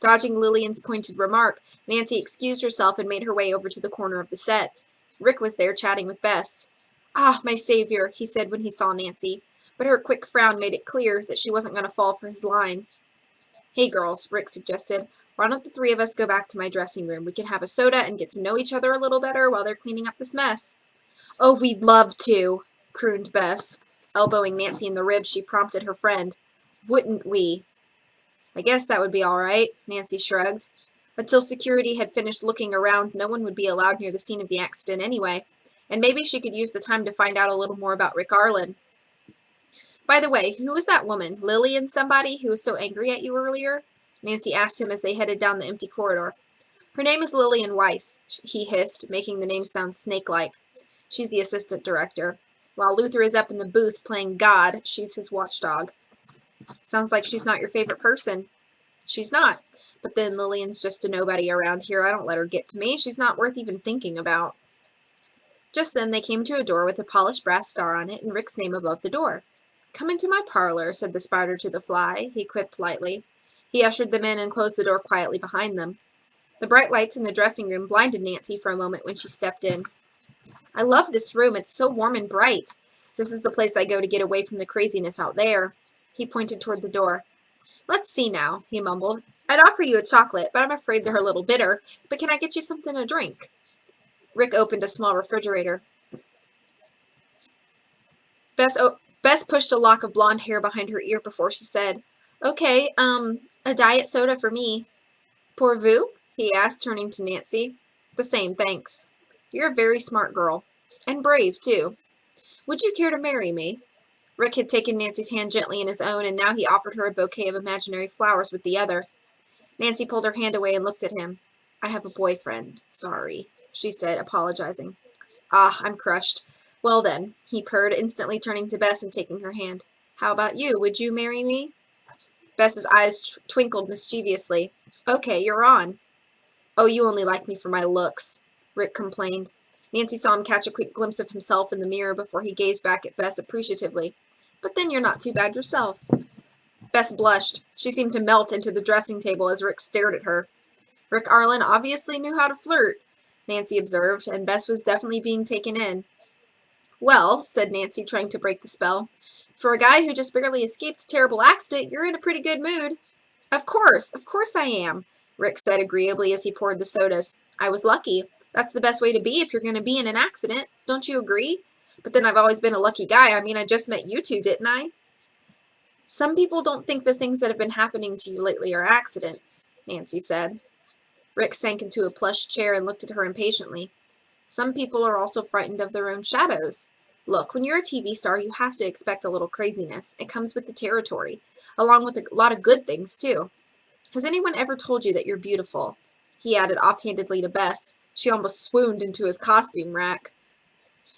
Dodging Lillian's pointed remark, Nancy excused herself and made her way over to the corner of the set. Rick was there chatting with Bess. "Ah, my savior," he said when he saw Nancy, but her quick frown made it clear that she wasn't going to fall for his lines. "Hey, girls," Rick suggested. "Why don't the 3 of us go back to my dressing room? We can have a soda and get to know each other a little better while they're cleaning up this mess." "Oh, we'd love to," crooned Bess. Elbowing Nancy in the ribs, she prompted her friend. "Wouldn't we?" "I guess that would be all right," Nancy shrugged. Until security had finished looking around, no one would be allowed near the scene of the accident anyway, and maybe she could use the time to find out a little more about Rick Arlen. "By the way, who was that woman, Lillian somebody, who was so angry at you earlier?" Nancy asked him as they headed down the empty corridor. "Her name is Lillian Weiss," he hissed, making the name sound snake-like. "She's the assistant director. While Luther is up in the booth playing God, she's his watchdog." "Sounds like she's not your favorite person." "She's not. But then Lillian's just a nobody around here. I don't let her get to me. She's not worth even thinking about." Just then they came to a door with a polished brass star on it and Rick's name above the door. "Come into my parlor," said the spider to the fly, he quipped lightly. He ushered them in and closed the door quietly behind them. The bright lights in the dressing room blinded Nancy for a moment when she stepped in. "I love this room. It's so warm and bright. This is the place I go to get away from the craziness out there." He pointed toward the door. "Let's see now," he mumbled. "I'd offer you a chocolate, but I'm afraid they're a little bitter. But can I get you something to drink?" Rick opened a small refrigerator. Bess pushed a lock of blonde hair behind her ear before she said, "Okay, a diet soda for me." "Pour-vous?" he asked, turning to Nancy. "The same, thanks. You're a very smart girl. And brave, too. Would you care to marry me?" Rick had taken Nancy's hand gently in his own, and now he offered her a bouquet of imaginary flowers with the other. Nancy pulled her hand away and looked at him. "I have a boyfriend. Sorry," she said, apologizing. "Ah, I'm crushed. Well then," he purred, instantly turning to Bess and taking her hand. "How about you? Would you marry me?" Bess's eyes twinkled mischievously. "Okay, you're on." "Oh, you only like me for my looks," Rick complained. Nancy saw him catch a quick glimpse of himself in the mirror before he gazed back at Bess appreciatively. "But then you're not too bad yourself." Bess blushed. She seemed to melt into the dressing table as Rick stared at her. Rick Arlen obviously knew how to flirt, Nancy observed, and Bess was definitely being taken in. "Well," said Nancy, trying to break the spell, "for a guy who just barely escaped a terrible accident, you're in a pretty good mood." Of course I am," Rick said agreeably as he poured the sodas. "I was lucky. That's the best way to be if you're going to be in an accident. Don't you agree? But then I've always been a lucky guy. I mean, I just met you two, didn't I?" "Some people don't think the things that have been happening to you lately are accidents," Nancy said. Rick sank into a plush chair and looked at her impatiently. "Some people are also frightened of their own shadows. Look, when you're a TV star, you have to expect a little craziness. It comes with the territory, along with a lot of good things, too. Has anyone ever told you that you're beautiful?" he added offhandedly to Bess. She almost swooned into his costume rack.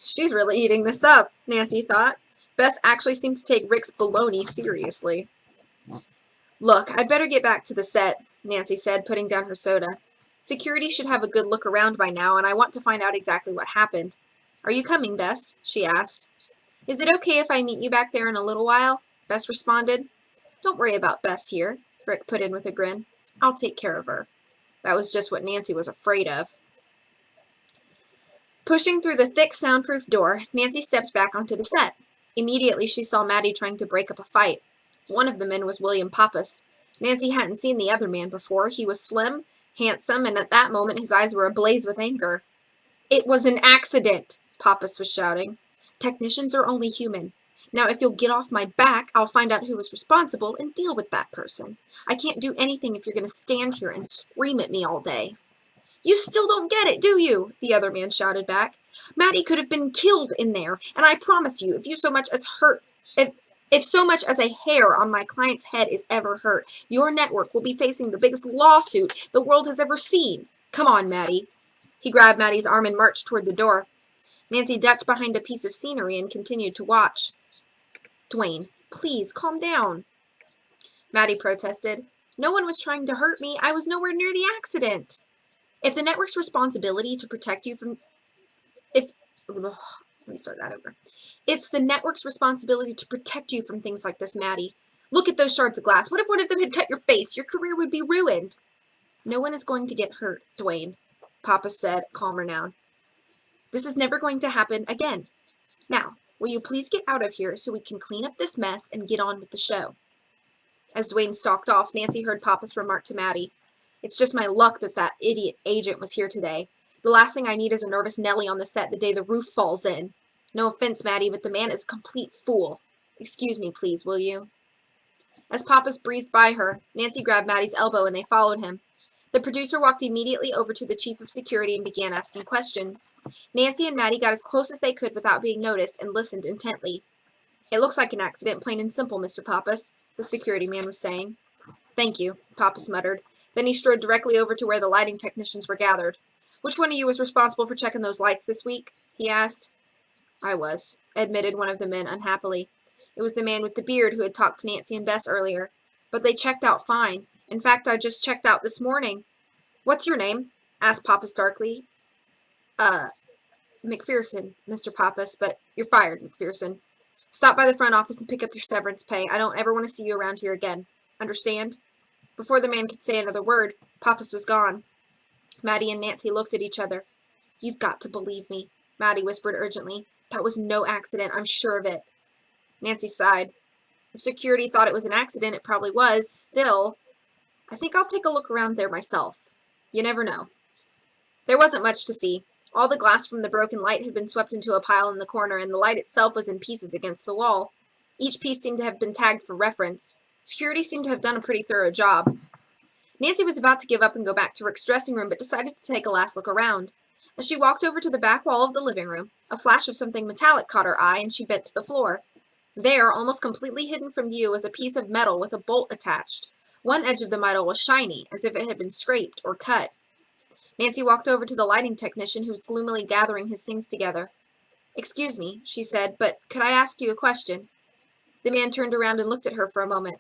She's really eating this up, Nancy thought. Bess actually seemed to take Rick's baloney seriously. "Look, I'd better get back to the set," Nancy said, putting down her soda. "Security should have a good look around by now, and I want to find out exactly what happened. Are you coming, Bess?" she asked. "Is it okay if I meet you back there in a little while?" Bess responded. "Don't worry about Bess here," Rick put in with a grin. "I'll take care of her." That was just what Nancy was afraid of. Pushing through the thick, soundproof door, Nancy stepped back onto the set. Immediately, she saw Maddie trying to break up a fight. One of the men was William Pappas. Nancy hadn't seen the other man before. He was slim, handsome, and at that moment his eyes were ablaze with anger. "It was an accident," Pappas was shouting. "Technicians are only human. Now, if you'll get off my back, I'll find out who was responsible and deal with that person. I can't do anything if you're going to stand here and scream at me all day." "You still don't get it, do you?" the other man shouted back. "Maddie could have been killed in there, and I promise you, if so much as a hair on my client's head is ever hurt, your network will be facing the biggest lawsuit the world has ever seen. Come on, Maddie." He grabbed Maddie's arm and marched toward the door. Nancy ducked behind a piece of scenery and continued to watch. "Dwayne, please calm down," Maddie protested. "No one was trying to hurt me. I was nowhere near the accident." If the network's responsibility to protect you from if let me start that over. It's the network's responsibility to protect you from things like this, Maddie. Look at those shards of glass. What if one of them had cut your face? Your career would be ruined. "No one is going to get hurt, Dwayne," Papa said, calmer now. "This is never going to happen again. Now, will you please get out of here so we can clean up this mess and get on with the show?" As Dwayne stalked off, Nancy heard Papa's remark to Maddie. "It's just my luck that idiot agent was here today. The last thing I need is a nervous Nellie on the set the day the roof falls in. No offense, Maddie, but the man is a complete fool. Excuse me, please, will you?" As Pappas breezed by her, Nancy grabbed Maddie's elbow and they followed him. The producer walked immediately over to the chief of security and began asking questions. Nancy and Maddie got as close as they could without being noticed and listened intently. "It looks like an accident, plain and simple, Mr. Pappas," the security man was saying. "Thank you," Pappas muttered. Then he strode directly over to where the lighting technicians were gathered. "Which one of you was responsible for checking those lights this week?" he asked. "I was," admitted one of the men unhappily. It was the man with the beard who had talked to Nancy and Bess earlier. "But they checked out fine. In fact, I just checked out this morning." "What's your name?" asked Pappas darkly. McPherson, Mr. Pappas, but you're fired, McPherson." Stop by the front office and pick up your severance pay. I don't ever want to see you around here again. Understand? Before the man could say another word, Pappas was gone. Maddie and Nancy looked at each other. You've got to believe me, Maddie whispered urgently. That was no accident, I'm sure of it. Nancy sighed. If security thought it was an accident, it probably was. Still, I think I'll take a look around there myself. You never know. There wasn't much to see. All the glass from the broken light had been swept into a pile in the corner, and the light itself was in pieces against the wall. Each piece seemed to have been tagged for reference. Security seemed to have done a pretty thorough job. Nancy was about to give up and go back to Rick's dressing room, but decided to take a last look around. As she walked over to the back wall of the living room, a flash of something metallic caught her eye, and she bent to the floor. There, almost completely hidden from view, was a piece of metal with a bolt attached. One edge of the metal was shiny, as if it had been scraped or cut. Nancy walked over to the lighting technician, who was gloomily gathering his things together. Excuse me, she said, but could I ask you a question? The man turned around and looked at her for a moment.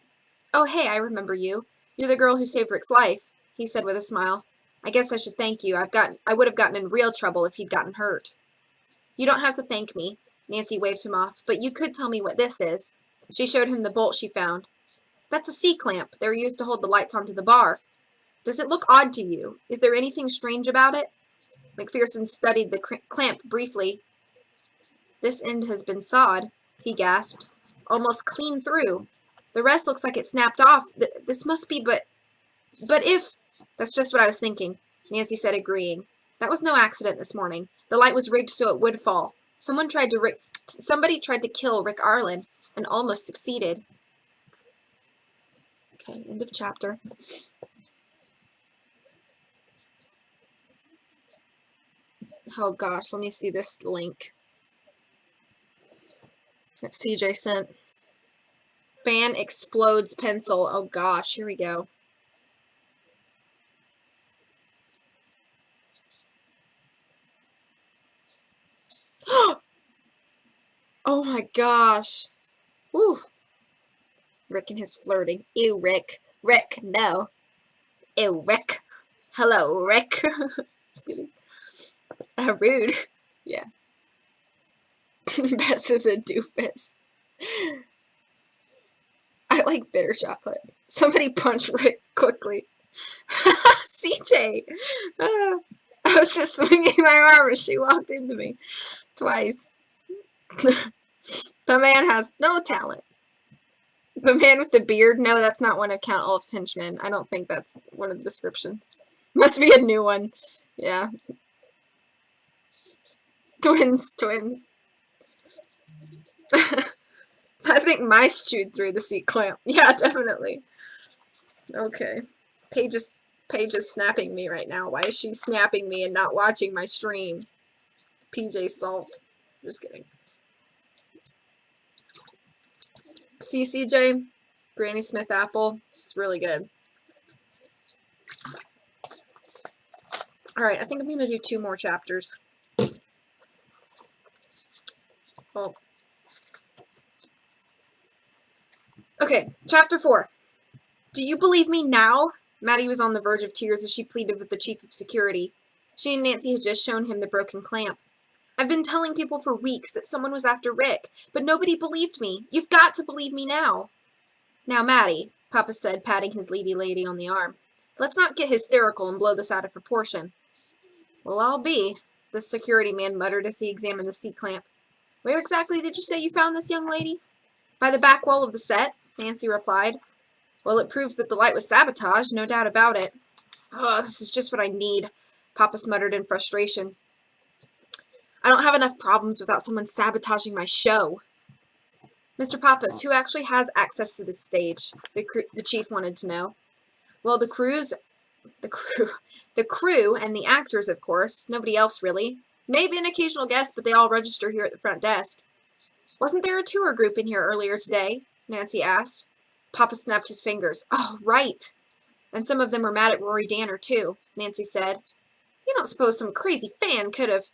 Oh, hey, I remember you. You're the girl who saved Rick's life, he said with a smile. I guess I should thank you. I would have gotten in real trouble if he'd gotten hurt. You don't have to thank me, Nancy waved him off, but you could tell me what this is. She showed him the bolt she found. That's a C-clamp. They were used to hold the lights onto the bar. Does it look odd to you? Is there anything strange about it? McPherson studied the clamp briefly. This end has been sawed, he gasped. Almost clean through. The rest looks like it snapped off. This must be, but if... That's just what I was thinking, Nancy said, agreeing. That was no accident this morning. The light was rigged so it would fall. Somebody tried to kill Rick Arlen, and almost succeeded. Okay, end of chapter. Oh gosh, let me see this link that CJ sent. Fan explodes pencil. Oh gosh, here we go. Oh my gosh. Woo. Rick and his flirting. Ew, Rick. Rick, no. Ew, Rick. Hello, Rick. Just kidding. Rude. Yeah. Bess is a doofus. I like bitter chocolate. Somebody punch Rick quickly. CJ! I was just swinging my arm as she walked into me. Twice. The man has no talent. The man with the beard? No, that's not one of Count Olaf's henchmen. I don't think that's one of the descriptions. Must be a new one. Yeah. Twins. I think mice chewed through the seat clamp. Yeah, definitely. Okay. Paige is snapping me right now. Why is she snapping me and not watching my stream? PJ Salt. Just kidding. CCJ, Granny Smith apple. It's really good. Alright, I think I'm going to do 2 more chapters. Oh. Okay, chapter 4. Do you believe me now? Maddie was on the verge of tears as she pleaded with the chief of security. She and Nancy had just shown him the broken clamp. I've been telling people for weeks that someone was after Rick, but nobody believed me. You've got to believe me now. Now, Maddie, Papa said, patting his lady on the arm, let's not get hysterical and blow this out of proportion. Well, I'll be, the security man muttered as he examined the C-clamp. Where exactly did you say you found this young lady? By the back wall of the set, Nancy replied. Well, it proves that the light was sabotaged, no doubt about it. Oh, this is just what I need, Papa muttered in frustration. I don't have enough problems without someone sabotaging my show. Mr. Pappas, who actually has access to this stage? The chief wanted to know. Well, the crew and the actors, of course. Nobody else, really. Maybe an occasional guest, but they all register here at the front desk. Wasn't there a tour group in here earlier today? Nancy asked. Papa snapped his fingers. Oh, right. And some of them were mad at Rory Danner, too, Nancy said. You don't suppose some crazy fan could have...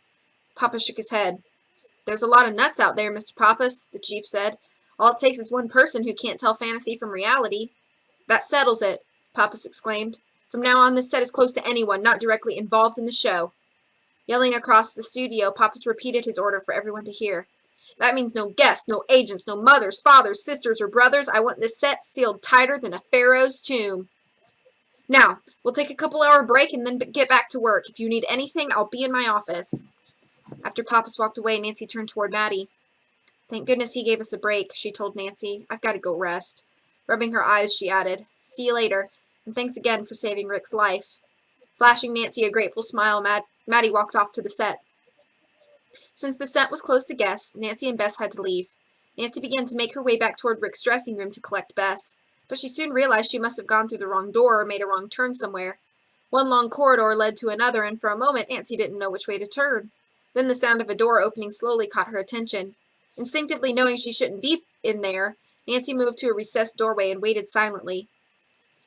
Papa shook his head. There's a lot of nuts out there, Mr. Pappas, the chief said. All it takes is one person who can't tell fantasy from reality. That settles it, Pappas exclaimed. From now on, this set is closed to anyone not directly involved in the show. Yelling across the studio, Pappas repeated his order for everyone to hear. That means no guests, no agents, no mothers, fathers, sisters, or brothers. I want this set sealed tighter than a pharaoh's tomb. Now, we'll take a couple-hour break and then get back to work. If you need anything, I'll be in my office. After Pappas walked away, Nancy turned toward Maddie. Thank goodness he gave us a break, she told Nancy. I've got to go rest. Rubbing her eyes, she added, See you later, and thanks again for saving Rick's life. Flashing Nancy a grateful smile, Maddie walked off to the set. Since the set was closed to guests, Nancy and Bess had to leave. Nancy began to make her way back toward Rick's dressing room to collect Bess, but she soon realized she must have gone through the wrong door or made a wrong turn somewhere. One long corridor led to another, and for a moment Nancy didn't know which way to turn. Then the sound of a door opening slowly caught her attention. Instinctively knowing she shouldn't be in there, Nancy moved to a recessed doorway and waited silently.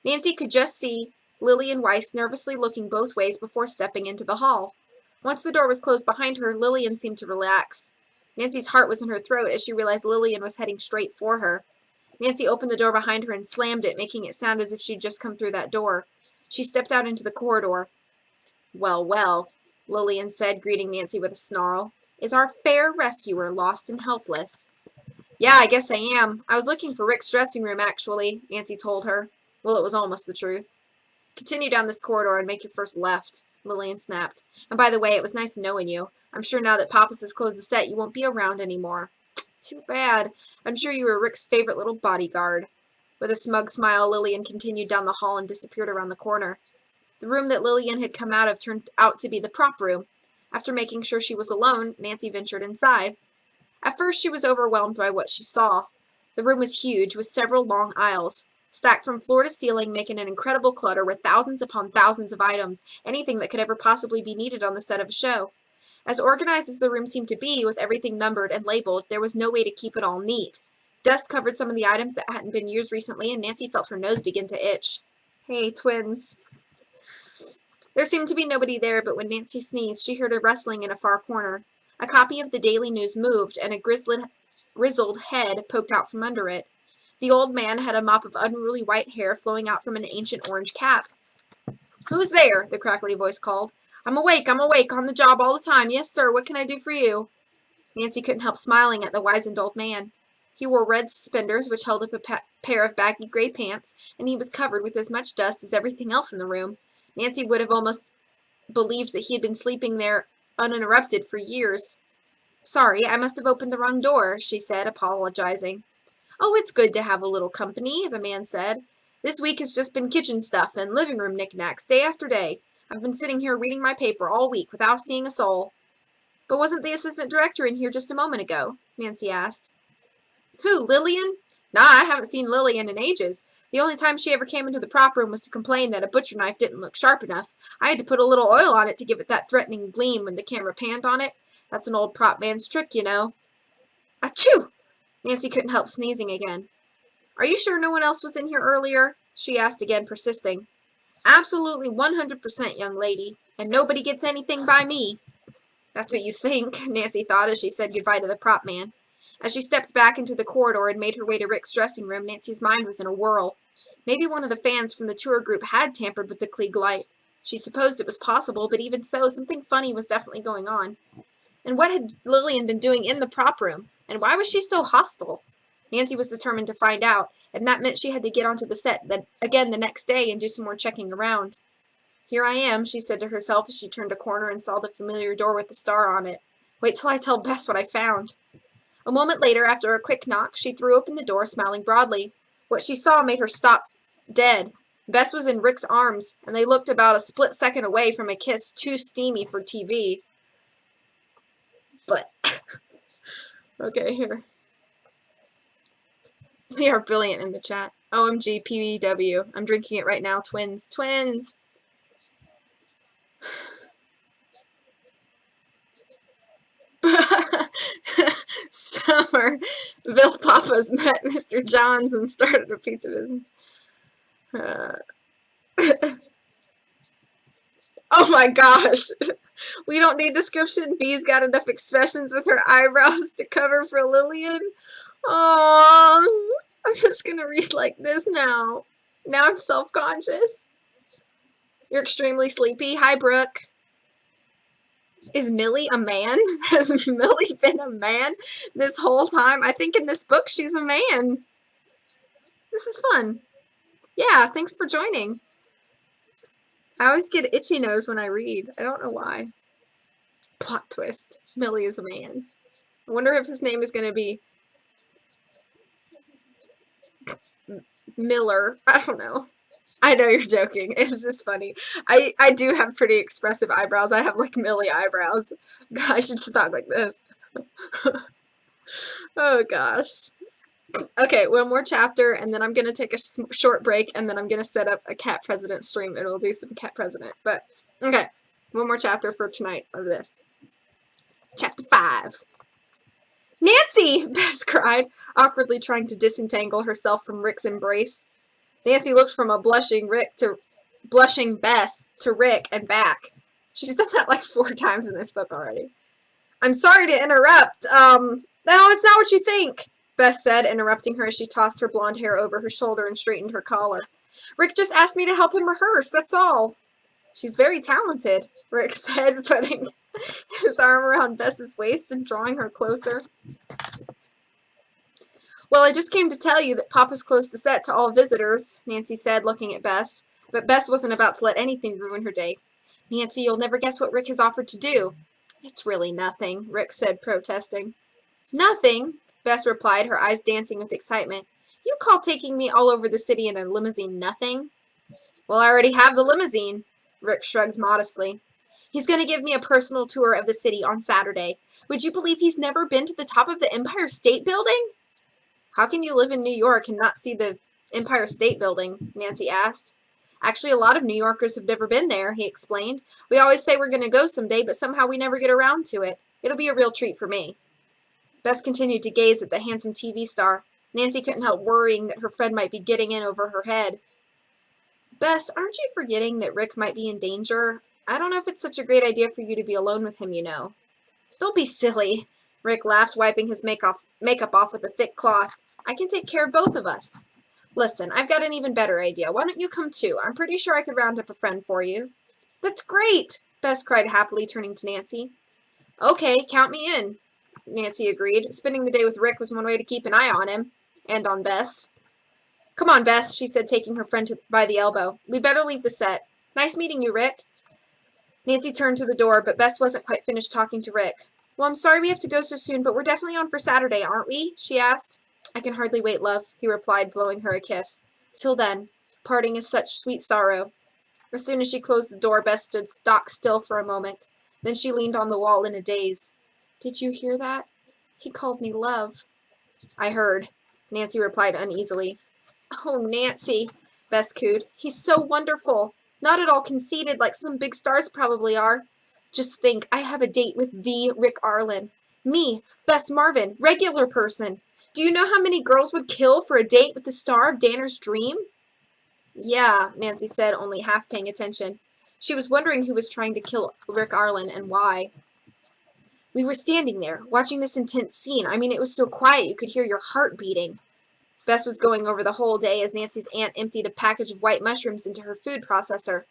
Nancy could just see Lillian Weiss nervously looking both ways before stepping into the hall. Once the door was closed behind her, Lillian seemed to relax. Nancy's heart was in her throat as she realized Lillian was heading straight for her. Nancy opened the door behind her and slammed it, making it sound as if she'd just come through that door. She stepped out into the corridor. Well, well, Lillian said, greeting Nancy with a snarl. Is our fair rescuer lost and helpless? Yeah, I guess I am. I was looking for Rick's dressing room, actually, Nancy told her. Well, it was almost the truth. Continue down this corridor and make your first left, Lillian snapped. And by the way, it was nice knowing you. I'm sure now that Pappas has closed the set, you won't be around anymore. Too bad. I'm sure you were Rick's favorite little bodyguard. With a smug smile, Lillian continued down the hall and disappeared around the corner. The room that Lillian had come out of turned out to be the prop room. After making sure she was alone, Nancy ventured inside. At first, she was overwhelmed by what she saw. The room was huge, with several long aisles, stacked from floor to ceiling, making an incredible clutter with thousands upon thousands of items, anything that could ever possibly be needed on the set of a show. As organized as the room seemed to be, with everything numbered and labeled, there was no way to keep it all neat. Dust covered some of the items that hadn't been used recently, and Nancy felt her nose begin to itch. Hey, twins. There seemed to be nobody there, but when Nancy sneezed, she heard a rustling in a far corner. A copy of the Daily News moved, and a grizzled head poked out from under it. The old man had a mop of unruly white hair flowing out from an ancient orange cap. Who's there? The crackly voice called. I'm awake, on the job all the time. Yes, sir, what can I do for you? Nancy couldn't help smiling at the wizened old man. He wore red suspenders, which held up a pair of baggy gray pants, and he was covered with as much dust as everything else in the room. Nancy would have almost believed that he had been sleeping there uninterrupted for years. Sorry, I must have opened the wrong door, she said, apologizing. Oh, it's good to have a little company, the man said. This week has just been kitchen stuff and living room knickknacks, day after day. I've been sitting here reading my paper all week without seeing a soul. But wasn't the assistant director in here just a moment ago? Nancy asked. Who, Lillian? Nah, I haven't seen Lillian in ages. The only time she ever came into the prop room was to complain that a butcher knife didn't look sharp enough. I had to put a little oil on it to give it that threatening gleam when the camera panned on it. That's an old prop man's trick, you know. Achoo! Nancy couldn't help sneezing again. Are you sure no one else was in here earlier? She asked again, persisting. Absolutely 100%, young lady. And nobody gets anything by me. That's what you think, Nancy thought as she said goodbye to the prop man. As she stepped back into the corridor and made her way to Rick's dressing room, Nancy's mind was in a whirl. Maybe one of the fans from the tour group had tampered with the Klieg light. She supposed it was possible, but even so, something funny was definitely going on. And what had Lillian been doing in the prop room? And why was she so hostile? Nancy was determined to find out, and that meant she had to get onto the set again the next day and do some more checking around. Here I am, she said to herself as she turned a corner and saw the familiar door with the star on it. Wait till I tell Bess what I found. A moment later, after a quick knock, she threw open the door, smiling broadly. What she saw made her stop dead. Bess was in Rick's arms, and they looked about a split second away from a kiss too steamy for TV. But, okay, here. We are brilliant in the chat. OMG, PBW. I'm drinking it right now, twins. Twins! Summer, Bill Pappas met Mr. Johns and started a pizza business. Oh my gosh! We don't need description. B's got enough expressions with her eyebrows to cover for Lillian. Oh, I'm just gonna read like this now. Now I'm self-conscious. You're extremely sleepy. Hi, Brooke. Is Millie a man? Has Millie been a man this whole time? I think in this book she's a man. This is fun. Yeah, thanks for joining. I always get itchy nose when I read. I don't know why. Plot twist. Millie is a man. I wonder if his name is going to be Miller. I don't know. I know you're joking. It's just funny. I do have pretty expressive eyebrows. I have like Millie eyebrows. God, I should just talk like this. Oh gosh. Okay, one more chapter, and then I'm going to take a short break, and then I'm going to set up a Cat President stream, and we'll do some Cat President. But, okay, one more chapter for tonight of this. Chapter 5. Nancy! Bess cried, awkwardly trying to disentangle herself from Rick's embrace. Nancy looked from a blushing Bess to Rick and back. She's done that like 4 times in this book already. I'm sorry to interrupt. No, it's not what you think, Bess said, interrupting her as she tossed her blonde hair over her shoulder and straightened her collar. Rick just asked me to help him rehearse, that's all. She's very talented, Rick said, putting his arm around Bess's waist and drawing her closer. Well, I just came to tell you that Papa's closed the set to all visitors, Nancy said, looking at Bess. But Bess wasn't about to let anything ruin her day. Nancy, you'll never guess what Rick has offered to do. It's really nothing, Rick said, protesting. Nothing, Bess replied, her eyes dancing with excitement. You call taking me all over the city in a limousine nothing? Well, I already have the limousine, Rick shrugged modestly. He's going to give me a personal tour of the city on Saturday. Would you believe he's never been to the top of the Empire State Building? How can you live in New York and not see the Empire State Building? Nancy asked. Actually, a lot of New Yorkers have never been there, he explained. We always say we're going to go someday, but somehow we never get around to it. It'll be a real treat for me. Bess continued to gaze at the handsome TV star. Nancy couldn't help worrying that her friend might be getting in over her head. Bess, aren't you forgetting that Rick might be in danger? I don't know if it's such a great idea for you to be alone with him, you know. Don't be silly, Rick laughed, wiping his makeup off with a thick cloth. I can take care of both of us. Listen, I've got an even better idea. Why don't you come too? I'm pretty sure I could round up a friend for you. That's great, Bess cried happily, turning to Nancy. Okay, count me in, Nancy agreed. Spending the day with Rick was one way to keep an eye on him. And on Bess. Come on, Bess, she said, taking her friend by the elbow. We'd better leave the set. Nice meeting you, Rick. Nancy turned to the door, but Bess wasn't quite finished talking to Rick. Well, I'm sorry we have to go so soon, but we're definitely on for Saturday, aren't we? She asked. I can hardly wait, love, he replied, blowing her a kiss. Till then, parting is such sweet sorrow. As soon as she closed the door, Bess stood stock still for a moment. Then she leaned on the wall in a daze. Did you hear that? He called me love. I heard, Nancy replied uneasily. Oh, Nancy, Bess cooed. He's so wonderful. Not at all conceited like some big stars probably are. Just think, I have a date with the Rick Arlen. Me, Bess Marvin, regular person. Do you know how many girls would kill for a date with the star of Danner's dream? Yeah, Nancy said, only half paying attention. She was wondering who was trying to kill Rick Arlen and why. We were standing there, watching this intense scene. I mean, it was so quiet you could hear your heart beating. Bess was going over the whole day as Nancy's aunt emptied a package of white mushrooms into her food processor.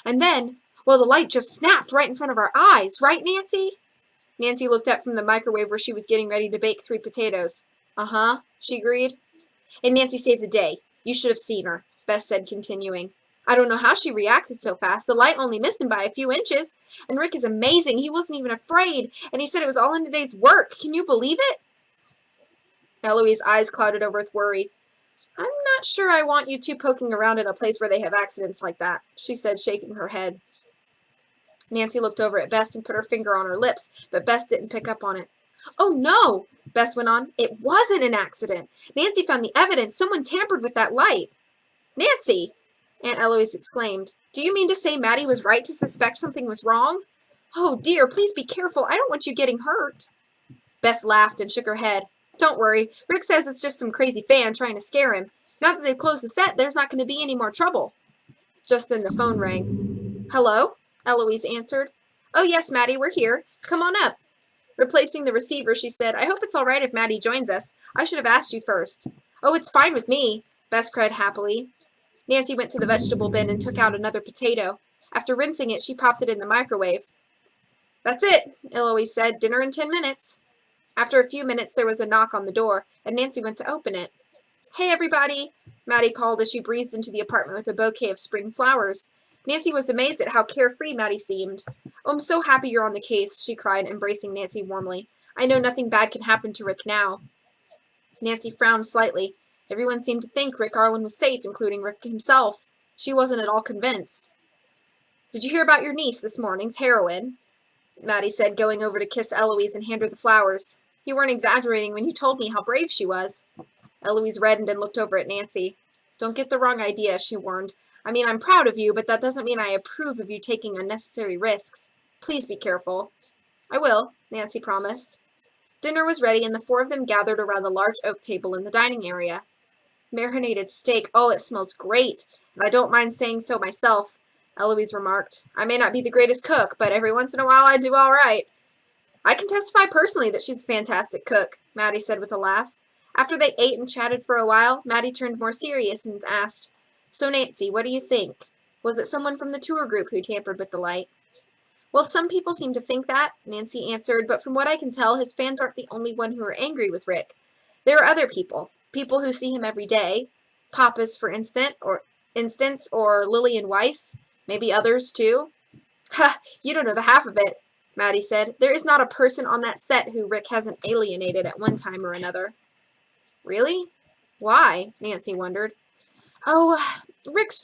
And then, well, the light just snapped right in front of our eyes, right, Nancy? Nancy looked up from the microwave where she was getting ready to bake 3 potatoes. Uh-huh, she agreed. And Nancy saved the day. You should have seen her, Bess said, continuing. I don't know how she reacted so fast. The light only missed him by a few inches. And Rick is amazing. He wasn't even afraid. And he said it was all in today's work. Can you believe it? Eloise's eyes clouded over with worry. I'm not sure I want you two poking around in a place where they have accidents like that, she said, shaking her head. Nancy looked over at Bess and put her finger on her lips, but Bess didn't pick up on it. Oh, no, Bess went on. It wasn't an accident. Nancy found the evidence. Someone tampered with that light. Nancy, Aunt Eloise exclaimed. Do you mean to say Maddie was right to suspect something was wrong? Oh, dear, please be careful. I don't want you getting hurt. Bess laughed and shook her head. Don't worry. Rick says it's just some crazy fan trying to scare him. Now that they've closed the set, there's not going to be any more trouble. Just then the phone rang. Hello? Eloise answered. Oh, yes, Maddie, we're here. Come on up. Replacing the receiver, she said, I hope it's all right if Maddie joins us. I should have asked you first. Oh, it's fine with me, Bess cried happily. Nancy went to the vegetable bin and took out another potato. After rinsing it, she popped it in the microwave. That's it, Eloise said. Dinner in 10 minutes. After a few minutes, there was a knock on the door, and Nancy went to open it. Hey, everybody, Maddie called as she breezed into the apartment with a bouquet of spring flowers. Nancy was amazed at how carefree Maddie seemed. Oh, I'm so happy you're on the case, she cried, embracing Nancy warmly. I know nothing bad can happen to Rick now. Nancy frowned slightly. Everyone seemed to think Rick Arlen was safe, including Rick himself. She wasn't at all convinced. Did you hear about your niece this morning's heroine? Maddie said, going over to kiss Eloise and hand her the flowers. You weren't exaggerating when you told me how brave she was. Eloise reddened and looked over at Nancy. Don't get the wrong idea, she warned. I mean, I'm proud of you, but that doesn't mean I approve of you taking unnecessary risks. Please be careful. I will, Nancy promised. Dinner was ready, and the four of them gathered around the large oak table in the dining area. Marinated steak. Oh, it smells great, and I don't mind saying so myself, Eloise remarked. I may not be the greatest cook, but every once in a while I do all right. I can testify personally that she's a fantastic cook, Maddie said with a laugh. After they ate and chatted for a while, Maddie turned more serious and asked, So, Nancy, what do you think? Was it someone from the tour group who tampered with the light? Well, some people seem to think that, Nancy answered, but from what I can tell, his fans aren't the only one who are angry with Rick. There are other people who see him every day. Pappas, for instance, or Lillian Weiss, maybe others too. Ha, you don't know the half of it, Maddie said. There is not a person on that set who Rick hasn't alienated at one time or another. Really? Why? Nancy wondered. Oh, Rick's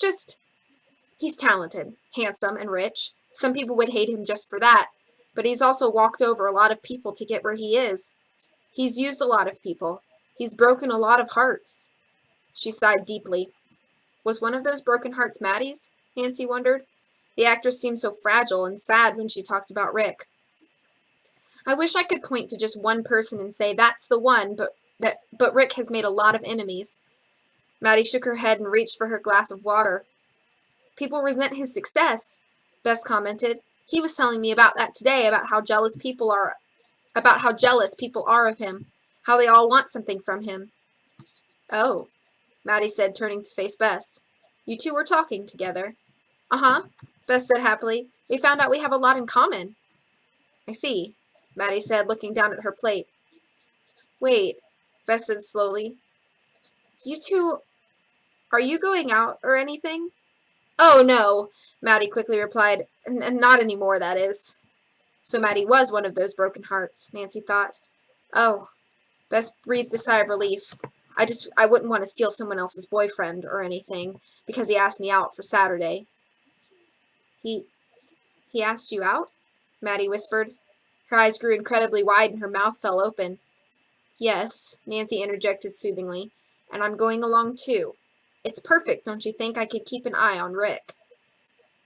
he's talented, handsome, and rich. Some people would hate him just for that, but he's also walked over a lot of people to get where he is. He's used a lot of people. He's broken a lot of hearts. She sighed deeply. Was one of those broken hearts Maddie's? Nancy wondered. The actress seemed so fragile and sad when she talked about Rick. I wish I could point to just one person and say that's the one, but Rick has made a lot of enemies. Maddie shook her head and reached for her glass of water. People resent his success, Bess commented. He was telling me about that today, about how jealous people are of him, how they all want something from him. Oh, Maddie said, turning to face Bess. You two were talking together. Uh-huh, Bess said happily. We found out we have a lot in common. I see, Maddie said, looking down at her plate. Wait, Bess said slowly. You two, are you going out or anything? Oh, no, Maddie quickly replied. Not anymore, that is. So Maddie was one of those broken hearts, Nancy thought. Oh, Bess breathed a sigh of relief. I wouldn't want to steal someone else's boyfriend or anything because he asked me out for Saturday. He asked you out? Maddie whispered. Her eyes grew incredibly wide and her mouth fell open. Yes, Nancy interjected soothingly, and I'm going along too. It's perfect, don't you think? I could keep an eye on Rick.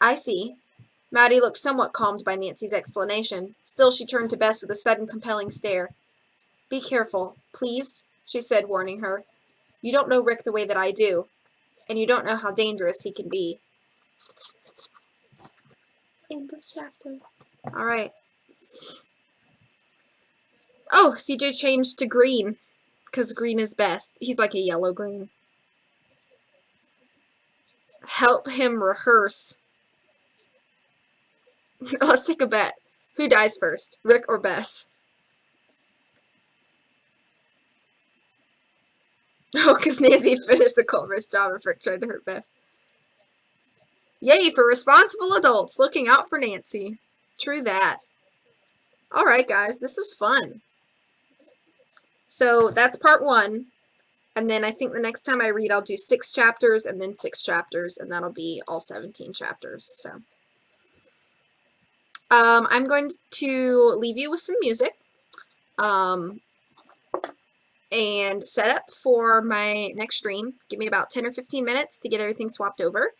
I see. Maddie looked somewhat calmed by Nancy's explanation. Still, she turned to Bess with a sudden compelling stare. Be careful, please, she said, warning her. You don't know Rick the way that I do, and you don't know how dangerous he can be. End of chapter. All right. Oh, CJ changed to green, because green is best. He's like a yellow-green. Help him rehearse. Let's take a bet. Who dies first, Rick or Bess? Oh, because Nancy finished the Culver's job and Rick tried to hurt Bess. Yay for responsible adults looking out for Nancy. True that. Alright, guys, this was fun. So, that's part 1. And then I think the next time I read, I'll do 6 chapters and then 6 chapters, and that'll be all 17 chapters. So, I'm going to leave you with some music. And set up for my next stream. Give me about 10 or 15 minutes to get everything swapped over.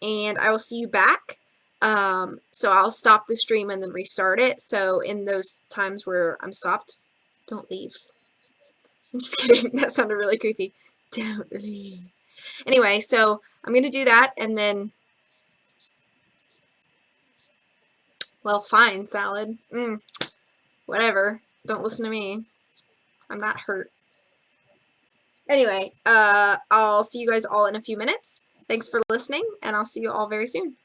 And I will see you back. So I'll stop the stream and then restart it. So in those times where I'm stopped, don't leave. I'm just kidding. That sounded really creepy. Don't leave. Anyway, so I'm going to do that and then... Well, fine, salad. Whatever. Don't listen to me. I'm not hurt. Anyway, I'll see you guys all in a few minutes. Thanks for listening, and I'll see you all very soon.